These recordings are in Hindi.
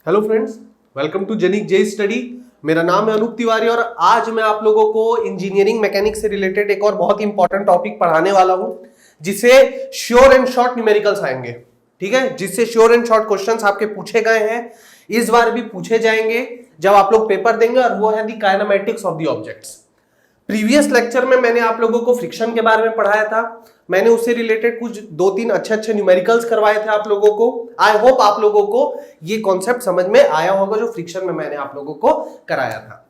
हेलो फ्रेंड्स, वेलकम टू जेनिक जे स्टडी। मेरा नाम है अनूप तिवारी और आज मैं आप लोगों को इंजीनियरिंग मैकेनिक्स से रिलेटेड एक और बहुत इंपॉर्टेंट टॉपिक पढ़ाने वाला हूं, जिसे श्योर एंड शॉर्ट न्यूमेरिकल्स आएंगे। ठीक है, जिससे श्योर एंड शॉर्ट क्वेश्चंस आपके पूछे गए हैं, इस बार भी पूछे जाएंगे जब आप लोग पेपर देंगे, और वो है the kinematics of the objects. Previous lecture में मैंने आप लोगों को फ्रिक्शन के बारे में पढ़ाया था। मैंने उससे रिलेटेड कुछ 2-3 अच्छे न्यूमेरिकल्स करवाए थे आप लोगों को। आई होप आप लोगों को ये कॉन्सेप्ट समझ में आया होगा जो फ्रिक्शन में मैंने आप लोगों को कराया था।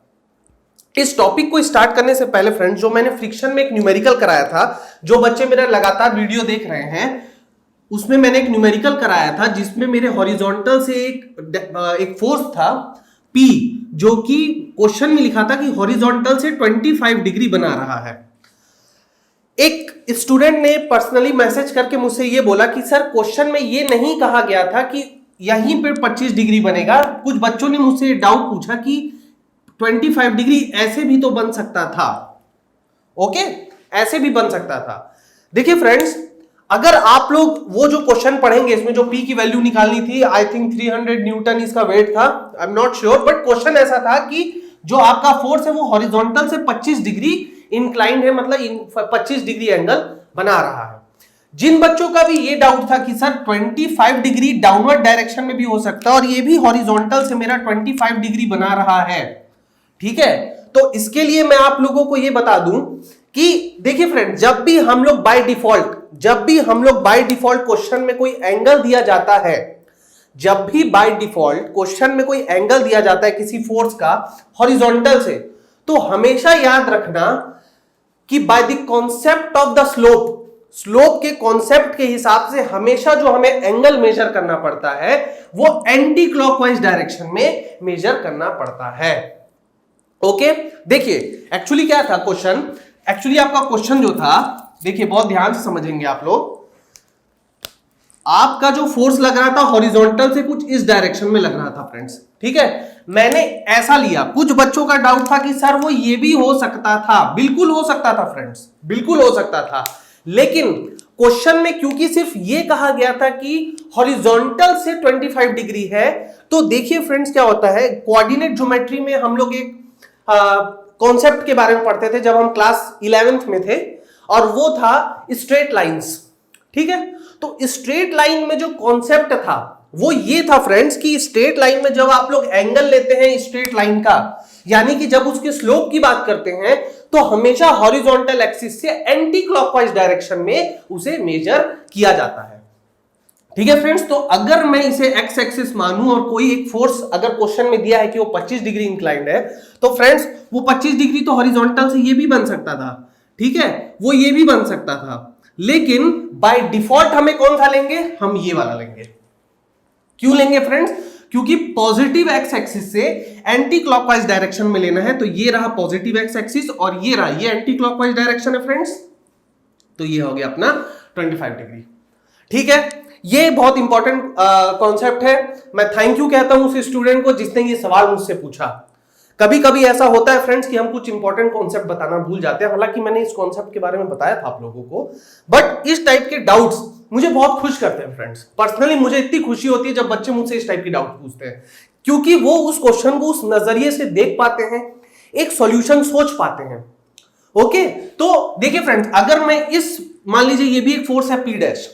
इस टॉपिक को स्टार्ट करने से पहले फ्रेंड्स, जो मैंने फ्रिक्शन में एक न्यूमेरिकल कराया था, जो बच्चे मेरा लगातार वीडियो देख रहे हैं, उसमें मैंने एक न्यूमेरिकल कराया था जिसमें मेरे हॉरिजॉन्टल से एक फोर्स था P, जो कि क्वेश्चन में लिखा था कि हॉरिजॉन्टल से 25 डिग्री बना रहा है। एक स्टूडेंट ने पर्सनली मैसेज करके मुझसे ये बोला कि सर, क्वेश्चन में ये नहीं कहा गया था कि यहीं पे 25 डिग्री बनेगा। कुछ बच्चों ने मुझसे डाउट पूछा कि 25 डिग्री ऐसे भी तो बन सकता था। ओके, ऐसे भी बन सकता था। देखिए फ्रेंड्स, अगर आप लोग वो जो क्वेश्चन पढ़ेंगे, इसमें जो P की वैल्यू निकालनी थी, आई थिंक 300 न्यूटन इसका वेट था, I am not sure, but question ऐसा था कि जो आपका फोर्स है वो हॉरिजॉन्टल से 25 डिग्री इंक्लाइंड है, मतलब 25 डिग्री एंगल बना रहा है। जिन बच्चों का भी ये डाउट था कि सर 25 डिग्री डाउनवर्ड डायरेक्शन में भी हो सकता है और ये भी हॉरिजॉन्टल से मेरा 25 डिग्री बना रहा है, ठीक है, तो इसके लिए मैं आप लोगों को ये बता दूं कि देखिए फ्रेंड, जब भी हम लोग बाय डिफॉल्ट क्वेश्चन में कोई एंगल दिया जाता है, जब भी बाय डिफॉल्ट क्वेश्चन में कोई एंगल दिया जाता है किसी फोर्स का हॉरिजॉन्टल से, तो हमेशा याद रखना कि by the concept of the slope के कॉन्सेप्ट के हिसाब से हमेशा जो हमें एंगल मेजर करना पड़ता है वो एंटी क्लॉकवाइज डायरेक्शन में मेजर करना पड़ता है। ओके, देखिए एक्चुअली क्या था क्वेश्चन, एक्चुअली आपका क्वेश्चन जो था, देखिए बहुत ध्यान से समझेंगे आप लोग। आपका जो फोर्स लग रहा था हॉरिजॉन्टल से कुछ इस डायरेक्शन में लग रहा था फ्रेंड्स, ठीक है, मैंने ऐसा लिया। कुछ बच्चों का डाउट था कि सर वो ये भी हो सकता था। बिल्कुल हो सकता था फ्रेंड्स, बिल्कुल हो सकता था, लेकिन क्वेश्चन में क्योंकि सिर्फ ये कहा गया था कि हॉरिजॉन्टल से 25 डिग्री है, तो देखिए फ्रेंड्स क्या होता है, कोऑर्डिनेट ज्योमेट्री में हम लोग एक कॉन्सेप्ट के बारे में पढ़ते थे जब हम क्लास 11th में थे, और वो था स्ट्रेट लाइंस। ठीक है, तो स्ट्रेट लाइन में जो कॉन्सेप्ट था वो ये था फ्रेंड्स कि स्ट्रेट लाइन में जब आप लोग एंगल लेते हैं स्ट्रेट लाइन का, यानी कि जब उसके स्लोप की बात करते हैं, तो हमेशा हॉरिजॉन्टल एक्सिस से एंटी क्लॉकवाइज डायरेक्शन में उसे मेजर किया जाता है। ठीक है फ्रेंड्स, तो अगर मैं इसे एक्स एक्सिस मानूं और कोई एक फोर्स अगर क्वेश्चन में दिया है कि वो 25 डिग्री इंक्लाइंड है, तो फ्रेंड्स वो 25 डिग्री तो हॉरिजॉन्टल से ये भी बन सकता था, ठीक है, वो ये भी बन सकता था, लेकिन बाय डिफॉल्ट हमें कौन सा लेंगे, हम ये वाला लेंगे। क्यों लेंगे फ्रेंड्स, क्योंकि पॉजिटिव एक्स एक्सिस से एंटी क्लॉकवाइज डायरेक्शन में लेना है, तो ये रहा पॉजिटिव एक्स एक्सिस और ये रहा, ये एंटी क्लॉकवाइज डायरेक्शन है फ्रेंड्स, तो ये हो गया अपना 25 डिग्री। ठीक है, ये बहुत इंपॉर्टेंट कॉन्सेप्ट है। मैं थैंक यू कहता हूं उस स्टूडेंट को जिसने ये सवाल मुझसे पूछा। कभी कभी ऐसा होता है फ्रेंड्स कि हम कुछ इंपॉर्टेंट कॉन्सेप्ट बताना भूल जाते हैं, हालांकि मैंने इस कॉन्सेप्ट के बारे में बताया था आप लोगों को, बट इस टाइप के डाउट्स मुझे बहुत खुश करते हैं फ्रेंड्स। पर्सनली मुझे इतनी खुशी होती है जब बच्चे मुझसे इस टाइप की डाउट पूछते हैं, क्योंकि वो उस क्वेश्चन को उस नजरिए से देख पाते हैं, एक सॉल्यूशन सोच पाते हैं। ओके, तो देखिए फ्रेंड्स, अगर मैं इस, मान लीजिए ये भी एक फोर्स है P डैश,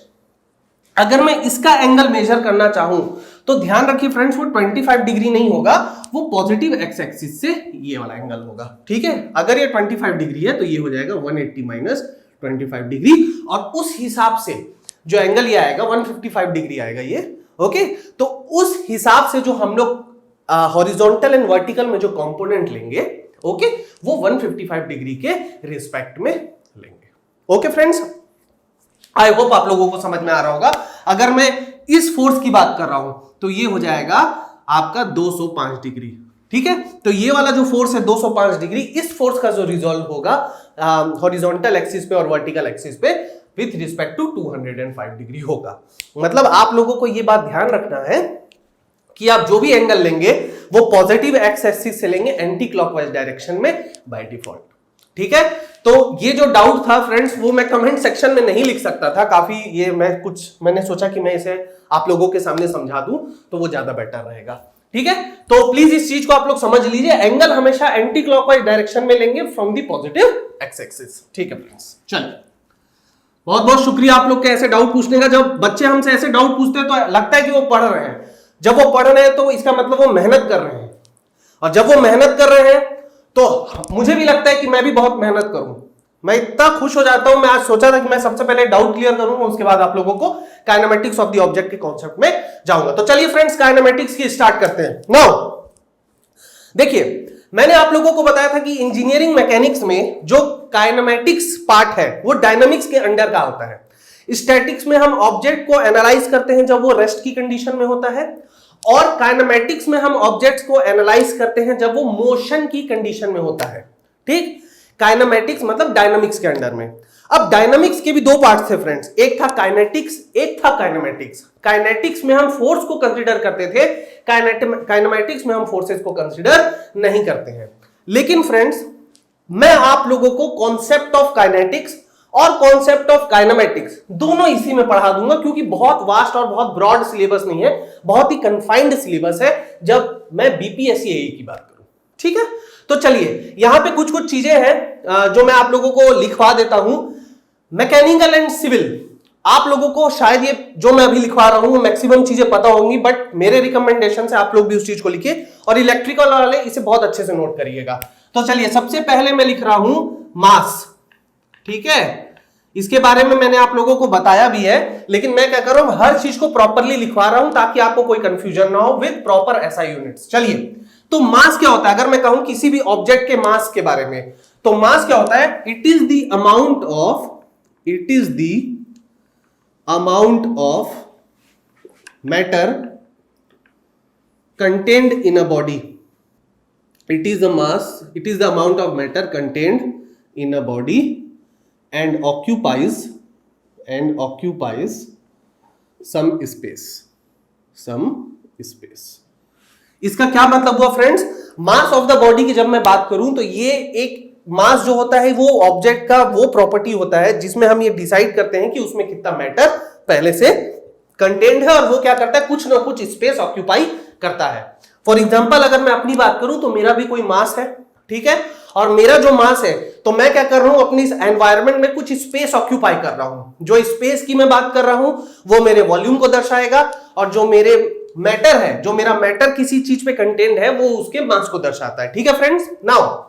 अगर मैं इसका एंगल मेजर करना चाहूं तो ध्यान रखिए फ्रेंड्स, वो 25 डिग्री नहीं होगा, वो पॉजिटिव एक्स एक्सिस से ये वाला एंगल होगा। ठीक है, अगर ये 25 डिग्री है तो ये हो जाएगा 180 माइनस 25 डिग्री, और उस हिसाब से जो एंगल ये आएगा 155 डिग्री आएगा ये। ओके, तो उस हिसाब से जो हम लोग हॉरिजॉन्टल एंड वर्टिकल में जो कंपोनेंट लेंगे, ओके, वो 155 डिग्री के रिस्पेक्ट में लेंगे। ओके फ्रेंड्स, आई होप आप लोगों को समझ में आ रहा होगा। अगर मैं इस फोर्स की बात कर रहा हूं तो ये हो जाएगा आपका 205 डिग्री। ठीक है, तो ये वाला जो फोर्स है 205 डिग्री, इस फोर्स का जो रिजॉल्व होगा हॉरिजॉन्टल एक्सिस पे और वर्टिकल एक्सिस पे विथ रिस्पेक्ट टू 205 डिग्री होगा। मतलब आप लोगों को ये बात ध्यान रखना है कि आप जो भी एंगल लेंगे वो पॉजिटिव एक्स एक्सिस से लेंगे एंटी क्लॉकवाइज डायरेक्शन में बाय डिफॉल्ट। ठीक है, तो ये जो डाउट था फ्रेंड्स वो मैं कमेंट सेक्शन में नहीं लिख सकता था, काफी ये मैंने सोचा कि मैं इसे आप लोगों के सामने समझा दूं तो वो ज्यादा बेटर रहेगा। ठीक है, तो प्लीज इस चीज को आप लोग समझ लीजिए, एंगल हमेशा एंटी क्लॉकवाइज डायरेक्शन में लेंगे from the positive x axis. ठीक है फ्रेंड्स, चलिए बहुत बहुत शुक्रिया आप लोग के ऐसे डाउट पूछने का। जब बच्चे हमसे ऐसे डाउट पूछते हैं तो लगता है कि वो पढ़ रहे हैं, जब वो पढ़ रहे हैं तो इसका मतलब वो मेहनत कर रहे हैं, और जब वो मेहनत कर रहे हैं तो मुझे भी लगता है कि मैं भी बहुत मेहनत करूं। मैं इतना खुश हो जाता हूं, मैं आज सोचा था कि मैं सबसे पहले डाउट क्लियर करूंगा, उसके बाद आप लोगों को काइनेमेटिक्स ऑफ द ऑब्जेक्ट के कॉन्सेप्ट में जाऊंगा। तो चलिए फ्रेंड्स काइनेमेटिक्स की स्टार्ट करते हैं। नाउ देखिए, मैंने आप लोगों को बताया था कि इंजीनियरिंग मैकेनिक्स में जो काइनेमेटिक्स पार्ट है वो डायनामिक्स के अंडर का होता है। स्टैटिक्स में हम ऑब्जेक्ट को एनालाइज करते हैं जब वो रेस्ट की कंडीशन में होता है, और काइनेमेटिक्स में हम ऑब्जेक्ट्स को एनालाइज करते हैं जब वो मोशन की कंडीशन में होता है। ठीक, काइनेमेटिक्स मतलब डायनामिक्स के अंडर में। अब डायनामिक्स के भी दो पार्ट्स थे फ्रेंड्स, एक था काइनेटिक्स, एक था काइनेमेटिक्स। काइनेटिक्स में हम फोर्स को कंसीडर करते थे, काइनेमेटिक्स में हम फोर्सेस को कंसीडर नहीं करते हैं। लेकिन फ्रेंड्स मैं आप लोगों को कॉन्सेप्ट ऑफ काइनेटिक्स और कॉन्सेप्ट ऑफ काइनेमेटिक्स दोनों इसी में पढ़ा दूंगा, क्योंकि बहुत वास्ट और बहुत ब्रॉड सिलेबस नहीं है, बहुत ही कन्फाइंड सिलेबस है जब मैं बीपीएससी एई की बात करूं। ठीक है, तो चलिए यहां पे कुछ कुछ चीजें हैं जो मैं आप लोगों को लिखवा देता हूं। मैकेनिकल एंड सिविल, आप लोगों को शायद ये जो मैं अभी लिखवा रहा हूं मैक्सिमम चीजें पता होंगी, बट मेरे रिकमेंडेशन से आप लोग भी उस चीज को लिखिए, और इलेक्ट्रिकल वाले इसे बहुत अच्छे से नोट करिएगा। तो चलिए सबसे पहले मैं लिख रहा हूं मास। ठीक है, इसके बारे में मैंने आप लोगों को बताया भी है, लेकिन मैं क्या कर रहा हूं, हर चीज को प्रॉपरली लिखवा रहा हूं ताकि आपको कोई कंफ्यूजन ना हो विद प्रॉपर एसआई यूनिट्स। चलिए, तो मास क्या होता है, अगर मैं कहूं किसी भी ऑब्जेक्ट के मास के बारे में, तो मास क्या होता है, it is the amount of matter contained in a body. It is the amount of matter contained in a body and occupies some space. इसका क्या मतलब हुआ friends, mass of the body की जब मैं बात करूं तो ये एक मास जो होता है वो ऑब्जेक्ट का वो प्रॉपर्टी होता है जिसमें हम ये डिसाइड करते हैं कि उसमें कितना मैटर पहले से कंटेन्ड है, और वो क्या करता है, कुछ ना कुछ स्पेस ऑक्यूपाई करता है। फॉर एग्जाम्पल अगर मैं अपनी बात करूं तो मेरा भी कोई मास है, ठीक है, और मेरा जो मास है तो मैं क्या कर रहा हूं, अपनी एनवायरनमेंट में कुछ स्पेस ऑक्यूपाई कर रहा हूं। जो स्पेस की मैं बात कर रहा हूं वो मेरे वॉल्यूम को दर्शाएगा, और जो मेरे मैटर है, जो मेरा मैटर किसी चीज पे कंटेन्ड है वो उसके मास को दर्शाता है। ठीक है फ्रेंड्स, नाउ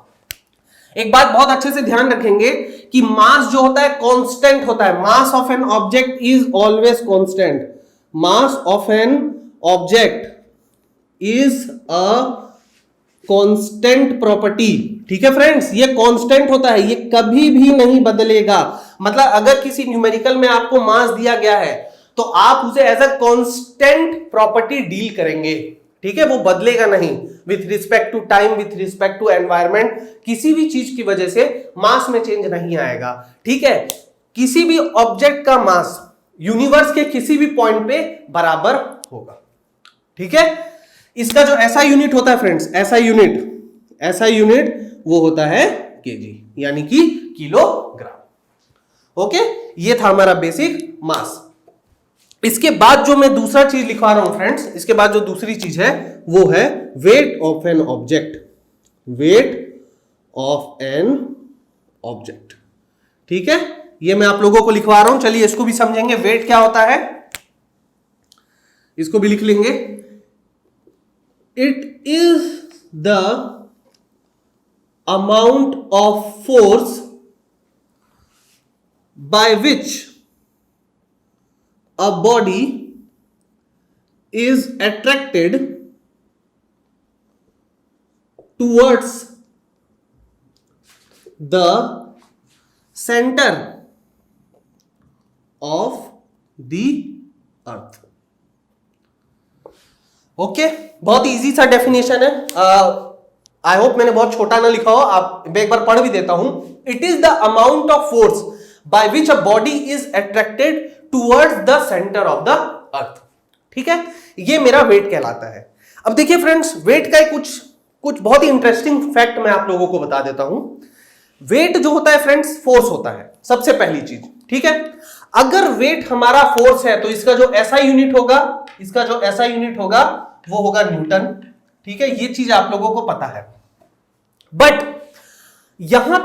एक बात बहुत अच्छे से ध्यान रखेंगे कि मास जो होता है कांस्टेंट होता है। Mass of an object is always constant. Mass of an object is a constant property. ठीक है फ्रेंड्स, ये कांस्टेंट होता है, ये कभी भी नहीं बदलेगा। मतलब अगर किसी न्यूमेरिकल में आपको मास दिया गया है तो आप उसे as a constant property deal करेंगे। ठीक है, वो बदलेगा नहीं with respect to time, with respect to environment, किसी भी चीज की वजह से मास में चेंज नहीं आएगा। ठीक है, किसी भी ऑब्जेक्ट का मास यूनिवर्स के किसी भी पॉइंट पे बराबर होगा। ठीक है, इसका जो ऐसा यूनिट होता है फ्रेंड्स, ऐसा यूनिट वो होता है केजी, यानी कि किलोग्राम। ओके, ये था हमारा बेसिक मास। इसके बाद जो मैं दूसरा चीज लिखवा रहा हूं फ्रेंड्स, इसके बाद जो दूसरी चीज है वो है weight of an object. Weight of an object, ठीक है, ये मैं आप लोगों को लिखवा रहा हूं। चलिए इसको भी समझेंगे, वेट क्या होता है, इसको भी लिख लेंगे। It is the amount of force by which a body is attracted towards the center of the earth। Okay, बहुत इजी सा डेफिनेशन है। आई होप मैंने बहुत छोटा ना लिखा हो, आप मैं एक बार पढ़ भी देता हूं। It is the amount of force by which a body is attracted towards the centre of the earth. ठीक है, ये मेरा वेट कहलाता है। अब देखिए फ्रेंड्स, वेट का कुछ बहुत ही इंटरेस्टिंग फैक्ट मैं आप लोगों को बता देता हूं। वेट जो होता है फ्रेंड्स, फोर्स होता है सबसे पहली चीज। ठीक है, अगर वेट हमारा फोर्स है तो इसका जो ऐसा यूनिट होगा वो होगा न्यूटन। ठीक है, ये चीज आप लोगों को पता है। बट यहां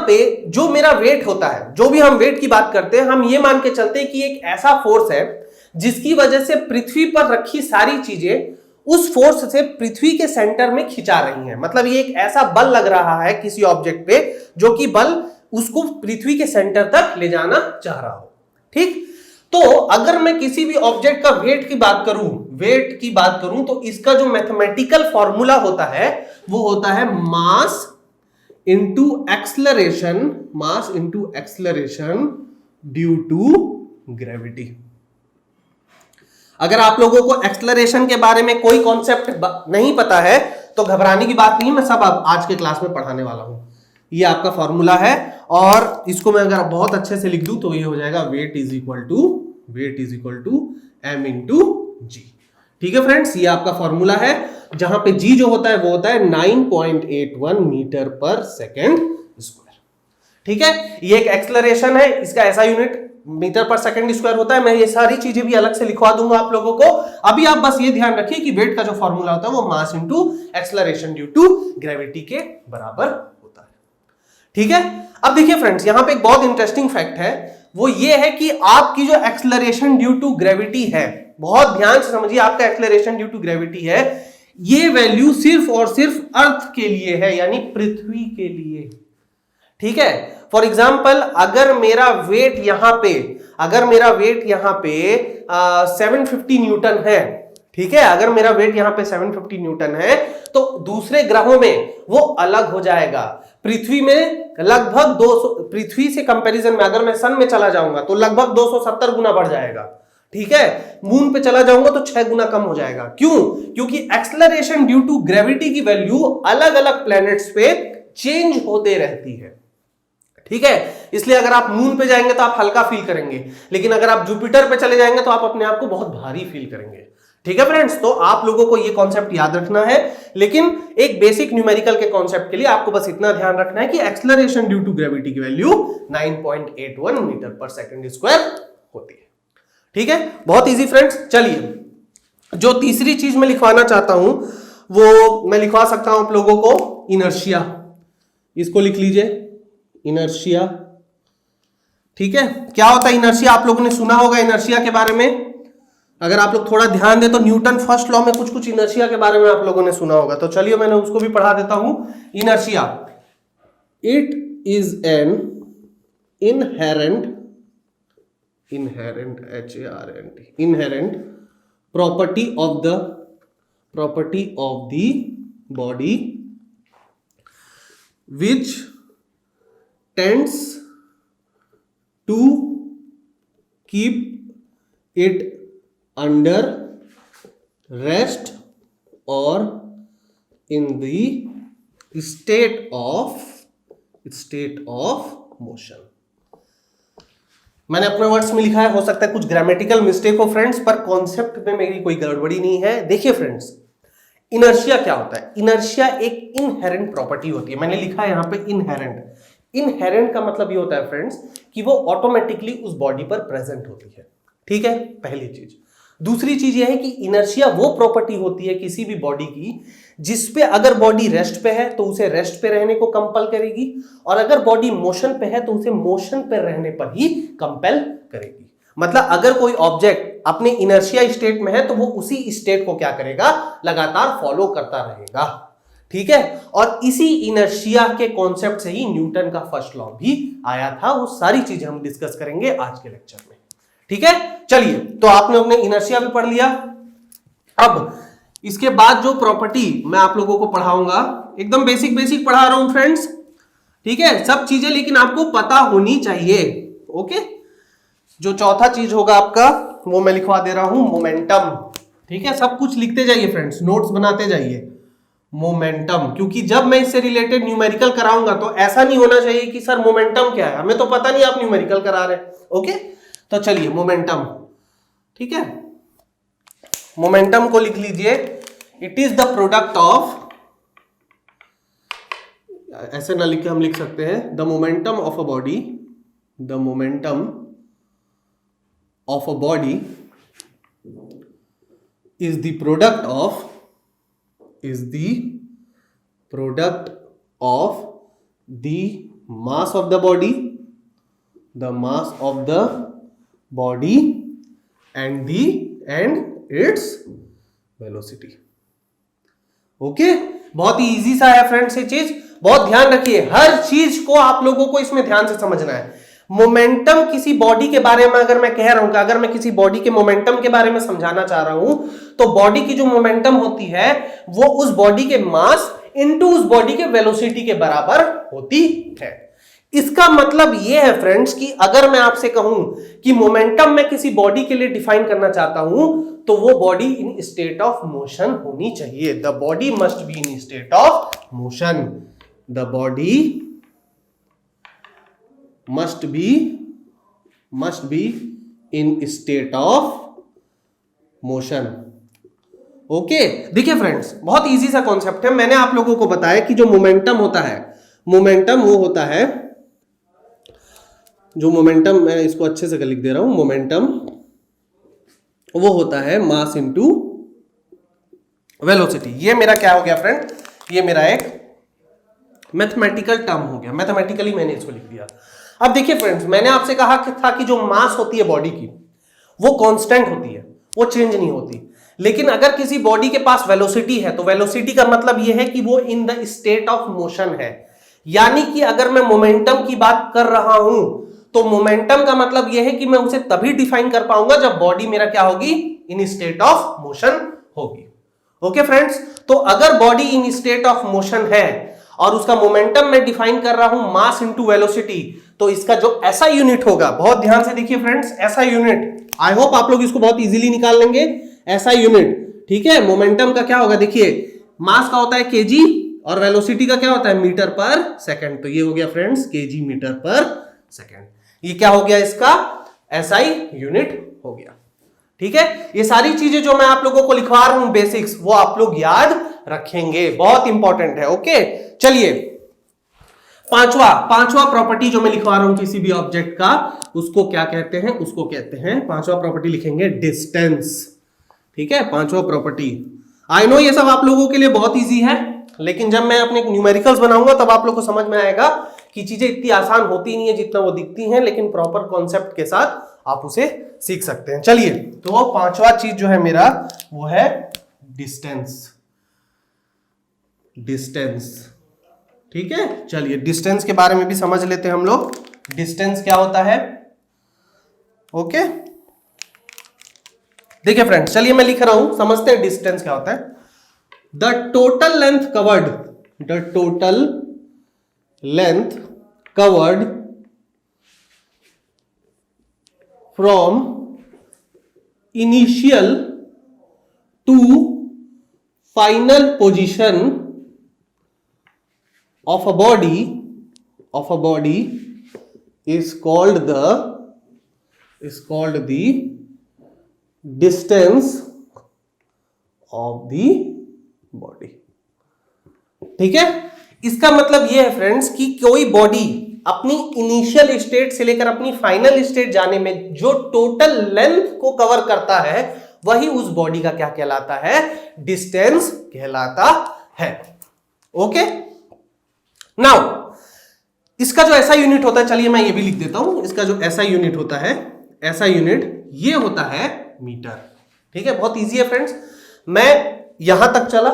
पे जो मेरा वेट होता है, जो भी हम वेट की बात करते हैं, हम ये मान के चलते हैं कि एक ऐसा फोर्स है जिसकी वजह से पृथ्वी पर रखी सारी चीजें उस फोर्स से पृथ्वी के सेंटर में खिंचा रही हैं। मतलब ये एक ऐसा बल लग रहा है किसी ऑब्जेक्ट पे जो कि बल उसको पृथ्वी के सेंटर तक ले जाना चाह रहा हो। ठीक, तो अगर मैं किसी भी ऑब्जेक्ट का वेट की बात करूं तो इसका जो मैथमेटिकल फॉर्मूला होता है वो होता है mass into acceleration due to gravity. अगर आप लोगों को एक्सलरेशन के बारे में कोई कॉन्सेप्ट नहीं पता है तो घबराने की बात नहीं, मैं सब आज के क्लास में पढ़ाने वाला हूं। ये आपका फॉर्मूला है और इसको मैं अगर बहुत अच्छे से लिख दूं तो ये हो जाएगा weight is equal to m into g. ठीक है फ्रेंड्स, ये आपका फॉर्मूला है जहां पे g जो होता है वो होता है 9.81 मीटर पर सेकेंड स्क्वायर। ठीक है, ये एक एक्सलरेशन है, इसका ऐसा यूनिट मीटर पर सेकंड स्क्वायर होता है। मैं ये सारी चीजें भी अलग से लिखवा दूंगा आप लोगों को। अभी आप बस ये ध्यान रखिए कि वेट का जो फॉर्मूला होता है वो mass into acceleration due to gravity के बराबर होता है। ठीक है, अब देखिए फ्रेंड्स, यहां पे एक बहुत इंटरेस्टिंग फैक्ट है, वो ये है कि आपकी जो एक्सलरेशन ड्यू टू ग्रेविटी है, बहुत ध्यान से समझिए, आपका एक्सलरेशन ड्यू टू ग्रेविटी है, ये वैल्यू सिर्फ और सिर्फ अर्थ के लिए है, यानी पृथ्वी के लिए। ठीक है, फॉर एग्जाम्पल अगर मेरा वेट यहां पे 750 न्यूटन है, ठीक है, अगर मेरा वेट यहां पे 750 न्यूटन है तो दूसरे ग्रहों में वो अलग हो जाएगा। पृथ्वी में लगभग 200, पृथ्वी से कंपैरिजन में अगर मैं सन में चला जाऊंगा तो लगभग 270 गुना बढ़ जाएगा। ठीक है, मून पे चला जाऊंगा तो 6 गुना कम हो जाएगा। क्यों? क्योंकि एक्सलरेशन ड्यू टू ग्रेविटी की वैल्यू अलग अलग प्लैनेट्स पे चेंज होते रहती है। ठीक है, इसलिए अगर आप मून पे जाएंगे तो आप हल्का फील करेंगे, लेकिन अगर आप जुपिटर पे चले जाएंगे तो आप अपने आप को बहुत भारी फील करेंगे। ठीक है फ्रेंड्स, तो आप लोगों को ये कॉन्सेप्ट याद रखना है, लेकिन एक बेसिक न्यूमेरिकल के कॉन्सेप्ट के लिए आपको बस इतना ध्यान रखना है कि एक्सलरेशन ड्यू टू ग्रेविटी की वैल्यू 9.81 मीटर पर सेकंड स्क्वायर होती है। ठीक है, बहुत इजी फ्रेंड्स। चलिए, जो तीसरी चीज मैं लिखवाना चाहता हूं वो मैं लिखवा सकता हूं आप लोगों को इनर्शिया। इसको लिख लीजिए, इनर्शिया। ठीक है, क्या होता है इनर्शिया? आप लोगों ने सुना होगा इनर्शिया के बारे में। अगर आप लोग थोड़ा ध्यान दें तो न्यूटन फर्स्ट लॉ में कुछ इनर्शिया के बारे में आप लोगों ने सुना होगा। तो चलिए मैंने उसको भी पढ़ा देता हूं। Inertia, it is an inherent property of the body which tends to keep it under rest or in the state of motion। मैंने अपने वर्ड्स में लिखा है, हो सकता है कुछ ग्रामेटिकल मिस्टेक हो फ्रेंड्स, पर कॉन्सेप्ट में मेरी कोई गड़बड़ी नहीं है। देखिए फ्रेंड्स, इनर्शिया क्या होता है? इनर्शिया एक इनहेरेंट प्रॉपर्टी होती है। मैंने लिखा है यहां पे इनहेरेंट का मतलब ये होता है फ्रेंड्स कि वो ऑटोमेटिकली उस बॉडी पर प्रेजेंट होती है। ठीक है, पहली चीज। दूसरी चीज ये है कि इनर्शिया वो प्रॉपर्टी होती है किसी भी बॉडी की जिसपे अगर बॉडी रेस्ट पे है तो उसे रेस्ट पे रहने को कंपेल करेगी, और अगर बॉडी मोशन पे है तो उसे मोशन पे रहने पर ही कंपेल करेगी। मतलब अगर कोई ऑब्जेक्ट अपने इनर्शिया स्टेट में है तो वो उसी स्टेट को क्या करेगा? लगातार फॉलो करता रहेगा। ठीक है, और इसी इनर्शिया के कॉन्सेप्ट से ही न्यूटन का फर्स्ट लॉ भी आया था। वो सारी चीजें हम डिस्कस करेंगे आज के लेक्चर में। ठीक है, चलिए, तो आपने अपने इनर्शिया भी पढ़ लिया। अब इसके बाद जो प्रॉपर्टी मैं आप लोगों को पढ़ाऊंगा, एकदम बेसिक पढ़ा रहा हूं फ्रेंड्स। ठीक है, सब चीजें लेकिन आपको पता होनी चाहिए। ओके, जो चौथा चीज होगा आपका वो मैं लिखवा दे रहा हूं, मोमेंटम। ठीक है, सब कुछ लिखते जाइए फ्रेंड्स, नोट्स बनाते जाइए। मोमेंटम, क्योंकि जब मैं इससे रिलेटेड न्यूमेरिकल कराऊंगा तो ऐसा नहीं होना चाहिए कि सर मोमेंटम क्या है, हमें तो पता नहीं आप न्यूमेरिकल करा रहे हैं। ओके, तो चलिए मोमेंटम। ठीक है, मोमेंटम को लिख लीजिए, it is the product of, ऐसे ना लिख के हम लिख सकते हैं, the momentum of a body is the product of is the product of the mass of the body, and its velocity. Okay, बहुत ही इजी सा है फ्रेंड्स ये चीज, बहुत ध्यान रखिए, हर चीज को आप लोगों को इसमें ध्यान से समझना है। मोमेंटम किसी बॉडी के बारे में अगर मैं कह रहा हूं कि अगर मैं किसी बॉडी के मोमेंटम के बारे में समझाना चाह रहा हूं, तो बॉडी की जो मोमेंटम होती है वो उस बॉडी के मास इनटू उस बॉडी के वेलोसिटी के बराबर होती है। इसका मतलब यह है फ्रेंड्स कि अगर मैं आपसे कहूं कि मोमेंटम मैं किसी बॉडी के लिए डिफाइन करना चाहता हूं, तो वो body in state of motion होनी चाहिए। The body must be in state of motion, the body must be in state of motion. Okay, देखिए फ्रेंड्स, बहुत इजी सा कॉन्सेप्ट है। मैंने आप लोगों को बताया कि जो मोमेंटम होता है, मोमेंटम वो होता है, जो मोमेंटम, मैं इसको अच्छे से लिख दे रहा हूं, मोमेंटम वो होता है मास इनटू वेलोसिटी। ये मेरा क्या हो गया फ्रेंड, ये मेरा एक मैथमेटिकल टर्म हो गया, मैथमेटिकली मैंने इसको लिख दिया। अब देखिए फ्रेंड्स, मैंने आपसे कहा था कि जो मास होती है बॉडी की वो कांस्टेंट होती है, वो चेंज नहीं होती। लेकिन अगर किसी बॉडी के पास वेलोसिटी है, तो वेलोसिटी का मतलब यह है कि वो in the state of motion है। यानी कि अगर मैं मोमेंटम की बात कर रहा हूं, तो मोमेंटम का मतलब यह है कि मैं उसे तभी डिफाइन कर पाऊंगा जब बॉडी मेरा क्या होगी, इन स्टेट ऑफ मोशन होगी। ओके फ्रेंड्स, तो अगर body in state of motion है और उसका मोमेंटम मैं डिफाइन कर रहा हूं मास इनटू वेलोसिटी, तो इसका जो ऐसा यूनिट होगा, बहुत ध्यान से देखिए फ्रेंड्स, ऐसा यूनिट, आई होप आप लोग इसको बहुत इजीली निकाल लेंगे। ऐसा यूनिट, ठीक है, मोमेंटम का क्या होगा, देखिए मास का होता है केजी और वेलोसिटी का क्या होता है मीटर पर सेकंड। तो ये हो गया फ्रेंड्स केजी मीटर पर सेकंड। ये क्या हो गया, इसका एसआई यूनिट हो गया। ठीक है, ये सारी चीजें जो मैं आप लोगों को लिखवा रहा हूं बेसिक्स, वो आप लोग याद रखेंगे, बहुत इंपॉर्टेंट है। ओके, चलिए पांचवा प्रॉपर्टी जो मैं लिखवा रहा हूं किसी भी ऑब्जेक्ट का, उसको क्या कहते हैं, उसको कहते हैं, पांचवा प्रॉपर्टी लिखेंगे डिस्टेंस। ठीक है, पांचवा प्रॉपर्टी। आई नो ये सब आप लोगों के लिए बहुत इजी है, लेकिन जब मैं अपने न्यूमेरिकल्स बनाऊंगा तब आप लोग को समझ में आएगा कि चीजें इतनी आसान होती नहीं है जितना वो दिखती हैं, लेकिन प्रॉपर कॉन्सेप्ट के साथ आप उसे सीख सकते हैं। चलिए, तो पांचवा चीज जो है मेरा वो है डिस्टेंस। ठीक है, चलिए डिस्टेंस के बारे में भी समझ लेते हैं हम लोग। डिस्टेंस क्या होता है, ओके, देखिए फ्रेंड्स, चलिए मैं लिख रहा हूं, समझते हैं डिस्टेंस क्या होता है। The total length covered from initial to final position of a body is called the distance of the body। ठीक है, इसका मतलब यह है फ्रेंड्स कि कोई बॉडी अपनी इनिशियल स्टेट से लेकर अपनी फाइनल स्टेट जाने में जो टोटल लेंथ को कवर करता है, वही उस बॉडी का क्या कहलाता है, डिस्टेंस कहलाता है। ओके, नाउ इसका जो ऐसा यूनिट होता है, चलिए मैं ये भी लिख देता हूं, इसका जो ऐसा यूनिट होता है, ऐसा यूनिट ये होता है मीटर। ठीक है, बहुत इजी है फ्रेंड्स। मैं यहां तक चला,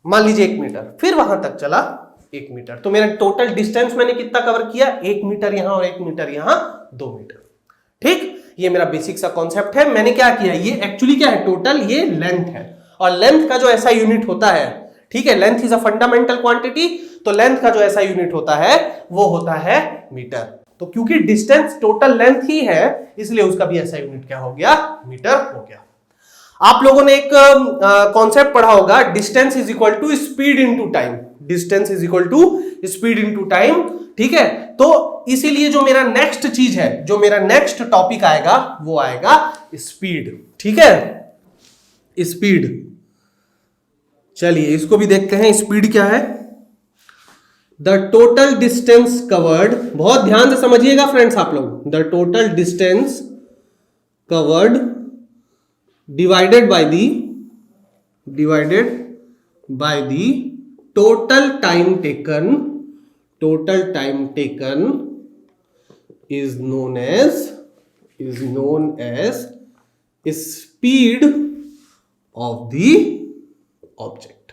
मान लीजिए 1 मीटर, फिर वहां तक चला 1 मीटर, तो मेरा टोटल डिस्टेंस मैंने कितना कवर किया, 1 मीटर यहां और 1 मीटर यहां, 2 मीटर। ठीक, ये मेरा बेसिक सा कॉन्सेप्ट है। मैंने क्या किया, ये एक्चुअली क्या है, टोटल ये लेंथ है, और लेंथ का जो ऐसा यूनिट होता है, ठीक है, length is a fundamental quantity, तो लेंथ का जो ऐसा यूनिट होता है वो होता है मीटर। तो क्योंकि डिस्टेंस टोटल लेंथ ही है, इसलिए उसका भी ऐसा यूनिट क्या हो गया, मीटर हो गया। आप लोगों ने एक कॉन्सेप्ट पढ़ा होगा, distance is equal to speed into time. Distance is equal to speed into time. ठीक है, तो इसीलिए जो मेरा नेक्स्ट चीज है, जो मेरा नेक्स्ट टॉपिक आएगा, वो आएगा स्पीड। ठीक है, स्पीड। चलिए इसको भी देखते हैं, स्पीड क्या है। द टोटल डिस्टेंस कवर्ड, बहुत ध्यान से समझिएगा फ्रेंड्स आप लोग, the total distance covered divided by the total time taken is known as speed of the object.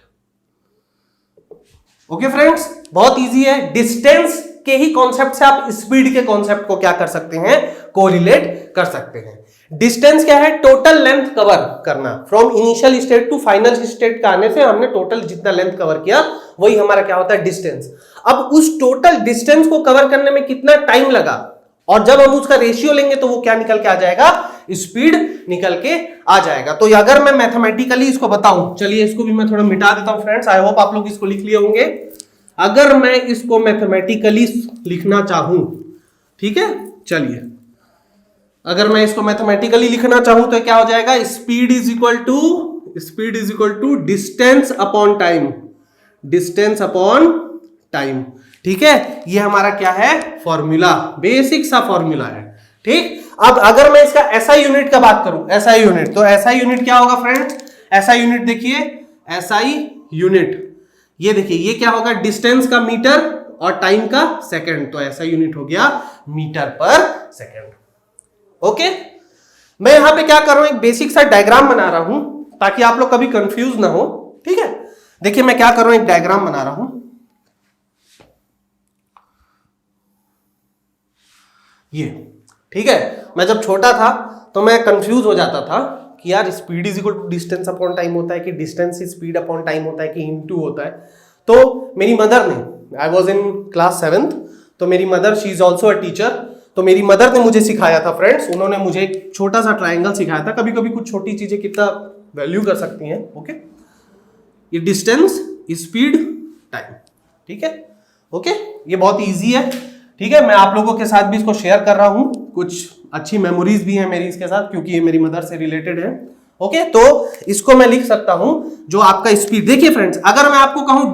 Okay friends, बहुत इजी है। डिस्टेंस के ही कॉन्सेप्ट से आप स्पीड के कॉन्सेप्ट को क्या कर सकते हैं, कोरिलेट कर सकते हैं। डिस्टेंस क्या है, टोटल लेंथ कवर करना। From initial state to final state का आने से हमने टोटल जितना लेंथ कवर किया वही हमारा क्या होता है, डिस्टेंस। अब उस टोटल डिस्टेंस को कवर करने में कितना टाइम लगा, और जब हम उसका रेशियो लेंगे तो वो क्या निकल के आ जाएगा, स्पीड निकल के आ जाएगा। तो अगर मैं मैथमेटिकली इसको बताऊं, चलिए इसको भी मैं थोड़ा मिटा देता हूं फ्रेंड्स, आई होप आप लोग इसको लिख लिए होंगे। अगर मैं इसको मैथमेटिकली लिखना चाहूं, ठीक है, चलिए अगर मैं इसको मैथमेटिकली लिखना चाहूं तो क्या हो जाएगा, speed is equal to distance upon time. ठीक है, ये हमारा क्या है, फॉर्मूला, बेसिक सा फॉर्मूला है। ठीक, अब अगर मैं इसका एसआई यूनिट का बात करूं, एसआई यूनिट, तो एसआई यूनिट क्या होगा फ्रेंड्स, एसआई यूनिट देखिए, एसआई यूनिट ये देखिए, ये क्या होगा, डिस्टेंस का मीटर और टाइम का सेकंड, तो एसआई यूनिट हो गया मीटर पर सेकंड। ओके, मैं यहां पे क्या कर रहा हूं, एक बेसिक सा डायग्राम बना रहा हूं ताकि आप लोग कभी कंफ्यूज ना हो। ठीक है, देखिए मैं क्या कर रहा हूं, एक डायग्राम बना रहा हूं। ये ठीक है, मैं जब छोटा था तो मैं कंफ्यूज हो जाता था कि यार speed is equal to distance upon time होता है कि distance is speed upon time होता है कि इनटू होता है। तो मेरी मदर ने, I was in class 7th, तो मेरी mother, she is also a teacher, तो मेरी मदर ने मुझे सिखाया था फ्रेंड्स, उन्होंने मुझे एक छोटा सा ट्राइंगल सिखाया था। कभी कभी कुछ छोटी चीजें कितना वैल्यू कर सकती हैं। ओके, ये डिस्टेंस, स्पीड, टाइम, ठीक है। ओके, ये बहुत ईजी है। ठीक है, मैं आप लोगों के साथ भी इसको शेयर कर रहा हूं, कुछ अच्छी मेमोरीज भी हैं मेरी इसके साथ, क्योंकि ये मेरी मदर से रिलेटेड है। ओके, तो इसको मैं लिख सकता हूं, जो आपका स्पीड, देखिए फ्रेंड्स, अगर मैं आपको कहूं